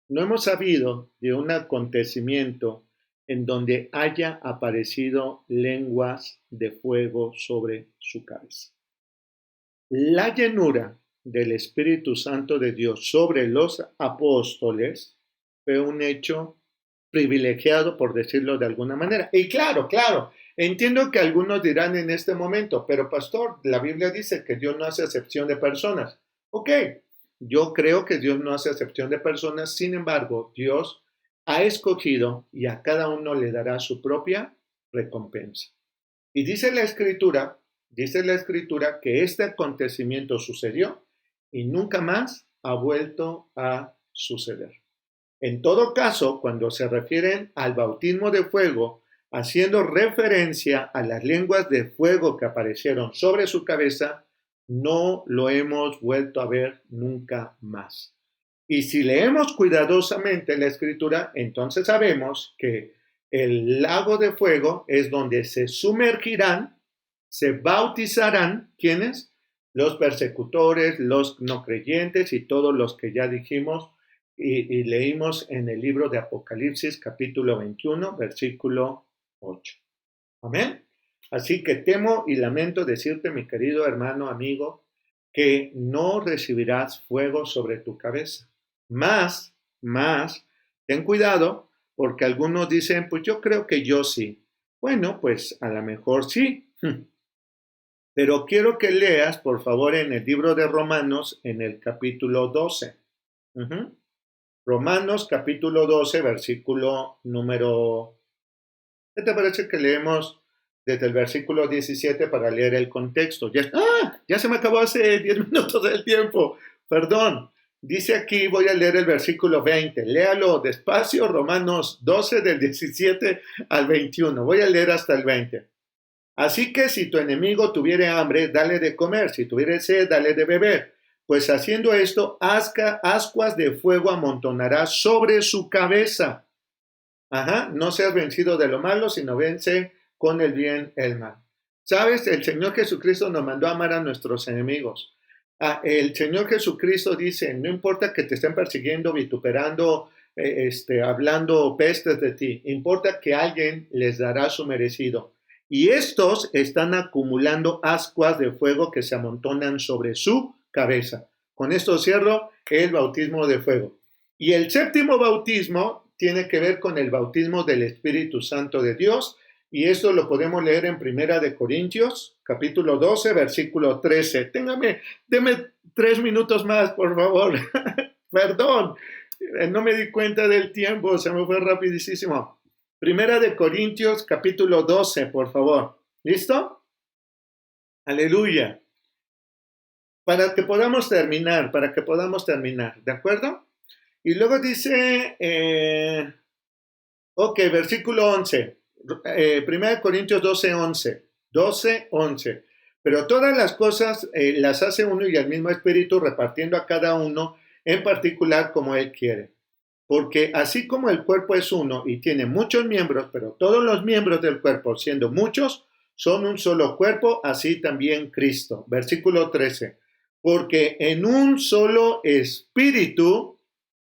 no hemos sabido de un acontecimiento en donde haya aparecido lenguas de fuego sobre su cabeza. La llenura del Espíritu Santo de Dios sobre los apóstoles fue un hecho privilegiado, por decirlo de alguna manera. Y claro, entiendo que algunos dirán en este momento: pero pastor, la Biblia dice que Dios no hace acepción de personas. Ok, yo creo que Dios no hace acepción de personas, sin embargo, Dios ha escogido y a cada uno le dará su propia recompensa. Y dice la escritura que este acontecimiento sucedió y nunca más ha vuelto a suceder. En todo caso, cuando se refieren al bautismo de fuego, haciendo referencia a las lenguas de fuego que aparecieron sobre su cabeza, no lo hemos vuelto a ver nunca más. Y si leemos cuidadosamente la escritura, entonces sabemos que el lago de fuego es donde se sumergirán, se bautizarán, ¿quiénes? Los persecutores, los no creyentes y todos los que ya dijimos y leímos en el libro de Apocalipsis, capítulo 21, versículo 8. Amén. Así que temo y lamento decirte, mi querido hermano, amigo, que no recibirás fuego sobre tu cabeza. Más, ten cuidado, porque algunos dicen: pues yo creo que yo sí. Bueno, pues a lo mejor sí. Pero quiero que leas, por favor, en el libro de Romanos, en el capítulo 12. Romanos, capítulo 12, versículo número... ¿Qué te parece que leemos desde el versículo 17 para leer el contexto? Ya se me acabó hace 10 minutos del tiempo. Perdón. Dice aquí, voy a leer el versículo 20. Léalo despacio, Romanos 12, del 17 al 21. Voy a leer hasta el 20. Así que si tu enemigo tuviere hambre, dale de comer; si tuviere sed, dale de beber. Pues haciendo esto, ascuas de fuego amontonará sobre su cabeza. No seas vencido de lo malo, sino vence con el bien el mal. ¿Sabes? El Señor Jesucristo nos mandó a amar a nuestros enemigos. El Señor Jesucristo dice: no importa que te estén persiguiendo, vituperando, hablando pestes de ti, importa que alguien les dará su merecido. Y estos están acumulando ascuas de fuego que se amontonan sobre su cabeza. Con esto cierro el bautismo de fuego. Y el séptimo bautismo tiene que ver con el bautismo del Espíritu Santo de Dios, y esto lo podemos leer en Primera de Corintios, capítulo 12, versículo 13. Deme 3 minutos más, por favor. Perdón, no me di cuenta del tiempo, se me fue rapidísimo. Primera de Corintios, capítulo 12, por favor. ¿Listo? Aleluya. Para que podamos terminar, ¿de acuerdo? Y luego dice, versículo 11, 1 Corintios 12, 11. Pero todas las cosas las hace uno y el mismo Espíritu, repartiendo a cada uno en particular como Él quiere. Porque así como el cuerpo es uno y tiene muchos miembros, pero todos los miembros del cuerpo, siendo muchos, son un solo cuerpo, así también Cristo. Versículo 13. Porque en un solo espíritu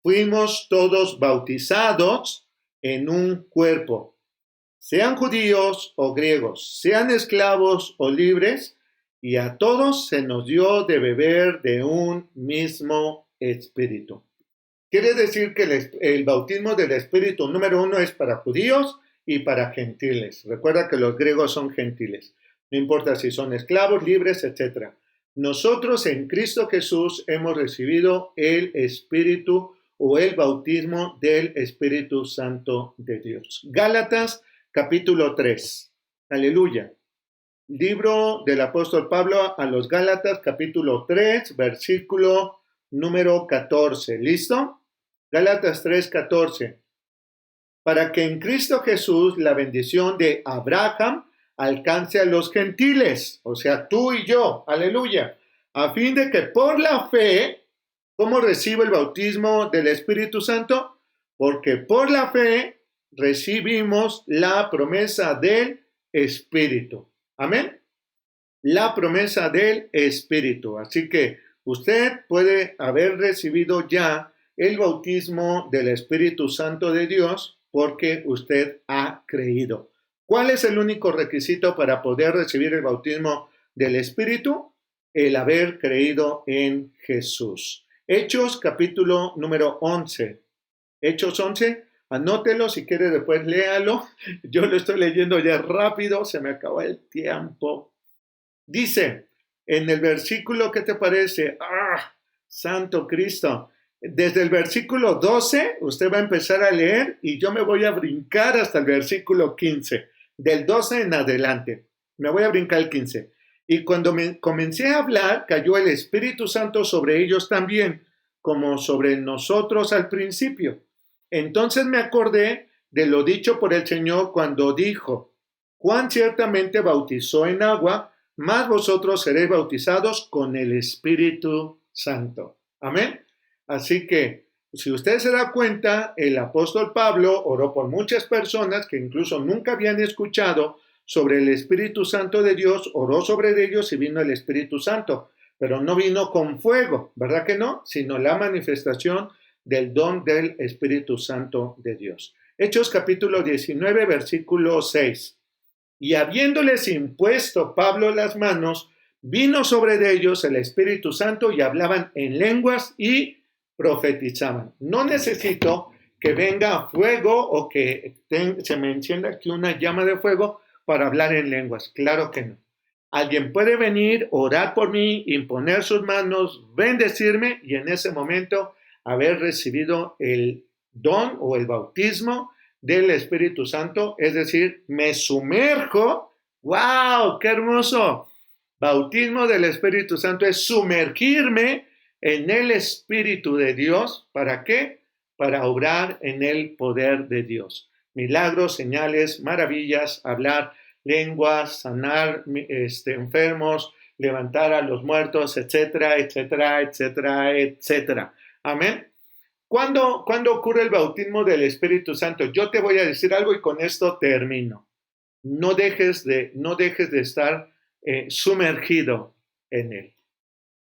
fuimos todos bautizados en un cuerpo, sean judíos o griegos, sean esclavos o libres, y a todos se nos dio de beber de un mismo espíritu. Quiere decir que el bautismo del Espíritu número 1 es para judíos y para gentiles. Recuerda que los griegos son gentiles. No importa si son esclavos, libres, etc. Nosotros en Cristo Jesús hemos recibido el Espíritu o el bautismo del Espíritu Santo de Dios. Gálatas capítulo 3. Aleluya. Libro del apóstol Pablo a los Gálatas capítulo 3, versículo número 14. ¿Listo? Gálatas 3:14. Para que en Cristo Jesús la bendición de Abraham alcance a los gentiles, o sea, tú y yo, aleluya, a fin de que por la fe, ¿cómo recibo el bautismo del Espíritu Santo? Porque por la fe recibimos la promesa del Espíritu. Amén. La promesa del Espíritu. Así que usted puede haber recibido ya el bautismo del Espíritu Santo de Dios porque usted ha creído. ¿Cuál es el único requisito para poder recibir el bautismo del Espíritu? El haber creído en Jesús. Hechos capítulo número 11. Hechos 11, anótelo si quiere, después léalo. Yo lo estoy leyendo ya rápido, se me acabó el tiempo. Dice en el versículo, ¿qué te parece? ¡Ah! Santo Cristo. Desde el versículo 12, usted va a empezar a leer y yo me voy a brincar hasta el versículo 15. Del 12 en adelante. Me voy a brincar el 15. Y cuando comencé a hablar, cayó el Espíritu Santo sobre ellos también, como sobre nosotros al principio. Entonces me acordé de lo dicho por el Señor cuando dijo: Juan ciertamente bautizó en agua, mas vosotros seréis bautizados con el Espíritu Santo. Amén. Así que, si usted se da cuenta, el apóstol Pablo oró por muchas personas que incluso nunca habían escuchado sobre el Espíritu Santo de Dios, oró sobre ellos y vino el Espíritu Santo, pero no vino con fuego, ¿verdad que no? Sino la manifestación del don del Espíritu Santo de Dios. Hechos capítulo 19, versículo 6. Y habiéndoles impuesto Pablo las manos, vino sobre ellos el Espíritu Santo y hablaban en lenguas y profetizaban. No necesito que venga fuego o que se me encienda aquí una llama de fuego para hablar en lenguas. Claro que no. Alguien puede venir, orar por mí, imponer sus manos, bendecirme y en ese momento haber recibido el don o el bautismo del Espíritu Santo, es decir, me sumerjo. ¡Wow! ¡Qué hermoso! Bautismo del Espíritu Santo es sumergirme en el Espíritu de Dios. ¿Para qué? Para obrar en el poder de Dios. Milagros, señales, maravillas, hablar lenguas, sanar enfermos, levantar a los muertos, etcétera, etcétera, etcétera, etcétera. Amén. ¿Cuándo ocurre el bautismo del Espíritu Santo? Yo te voy a decir algo y con esto termino. No dejes de estar sumergido en él.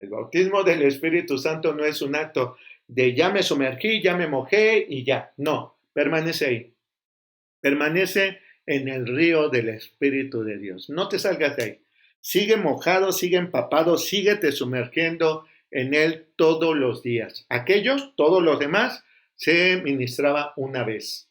El bautismo del Espíritu Santo no es un acto de ya me sumergí, ya me mojé y ya. No, permanece ahí. Permanece en el río del Espíritu de Dios. No te salgas de ahí. Sigue mojado, sigue empapado, síguete sumergiendo en él todos los días. Todos los demás, se ministraba una vez,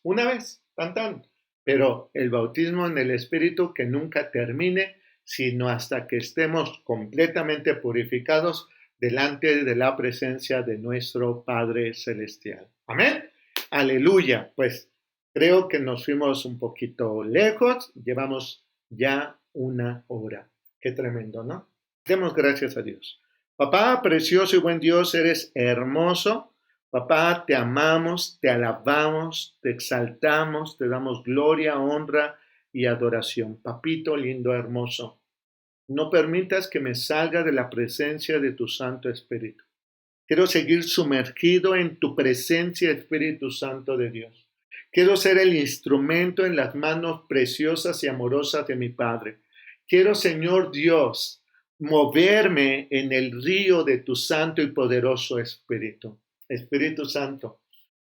tan tan. Pero el bautismo en el Espíritu que nunca termine, sino hasta que estemos completamente purificados delante de la presencia de nuestro Padre Celestial. Amén. Aleluya. Pues creo que nos fuimos un poquito lejos, llevamos ya 1 hora. Qué tremendo, ¿no? Demos gracias a Dios. Papá, precioso y buen Dios, eres hermoso. Papá, te amamos, te alabamos, te exaltamos, te damos gloria, honra y adoración. Papito lindo, hermoso. No permitas que me salga de la presencia de tu Santo Espíritu. Quiero seguir sumergido en tu presencia, Espíritu Santo de Dios. Quiero ser el instrumento en las manos preciosas y amorosas de mi Padre. Quiero, Señor Dios, moverme en el río de tu santo y poderoso Espíritu. Espíritu Santo,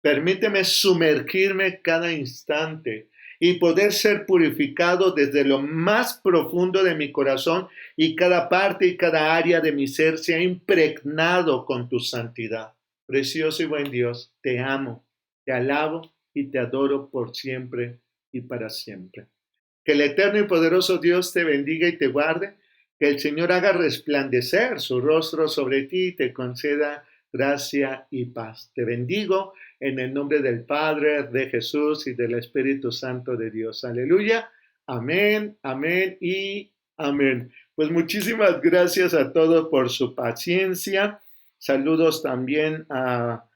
permíteme sumergirme cada instante y poder ser purificado desde lo más profundo de mi corazón y cada parte y cada área de mi ser sea impregnado con tu santidad. Precioso y buen Dios, te amo, te alabo y te adoro por siempre y para siempre. Que el eterno y poderoso Dios te bendiga y te guarde, que el Señor haga resplandecer su rostro sobre ti y te conceda gracia y paz. Te bendigo en el nombre del Padre, de Jesús y del Espíritu Santo de Dios. Aleluya. Amén, amén y amén. Pues muchísimas gracias a todos por su paciencia. Saludos también a,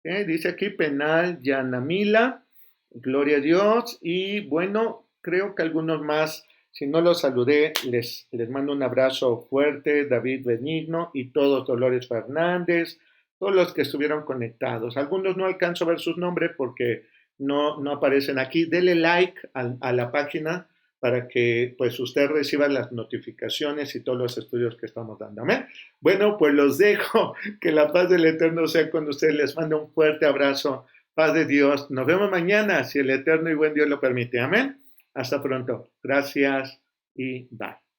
dice aquí Penal Yanamila. Gloria a Dios. Y bueno, creo que algunos más, si no los saludé, les mando un abrazo fuerte. David Benigno y todos, Dolores Fernández, todos los que estuvieron conectados. Algunos no alcanzo a ver sus nombres porque no aparecen aquí. Dele like a la página para que pues usted reciba las notificaciones y todos los estudios que estamos dando. Amén. Bueno, pues los dejo. Que la paz del Eterno sea con ustedes. Les mando un fuerte abrazo. Paz de Dios. Nos vemos mañana, si el eterno y buen Dios lo permite. Amén. Hasta pronto. Gracias y bye.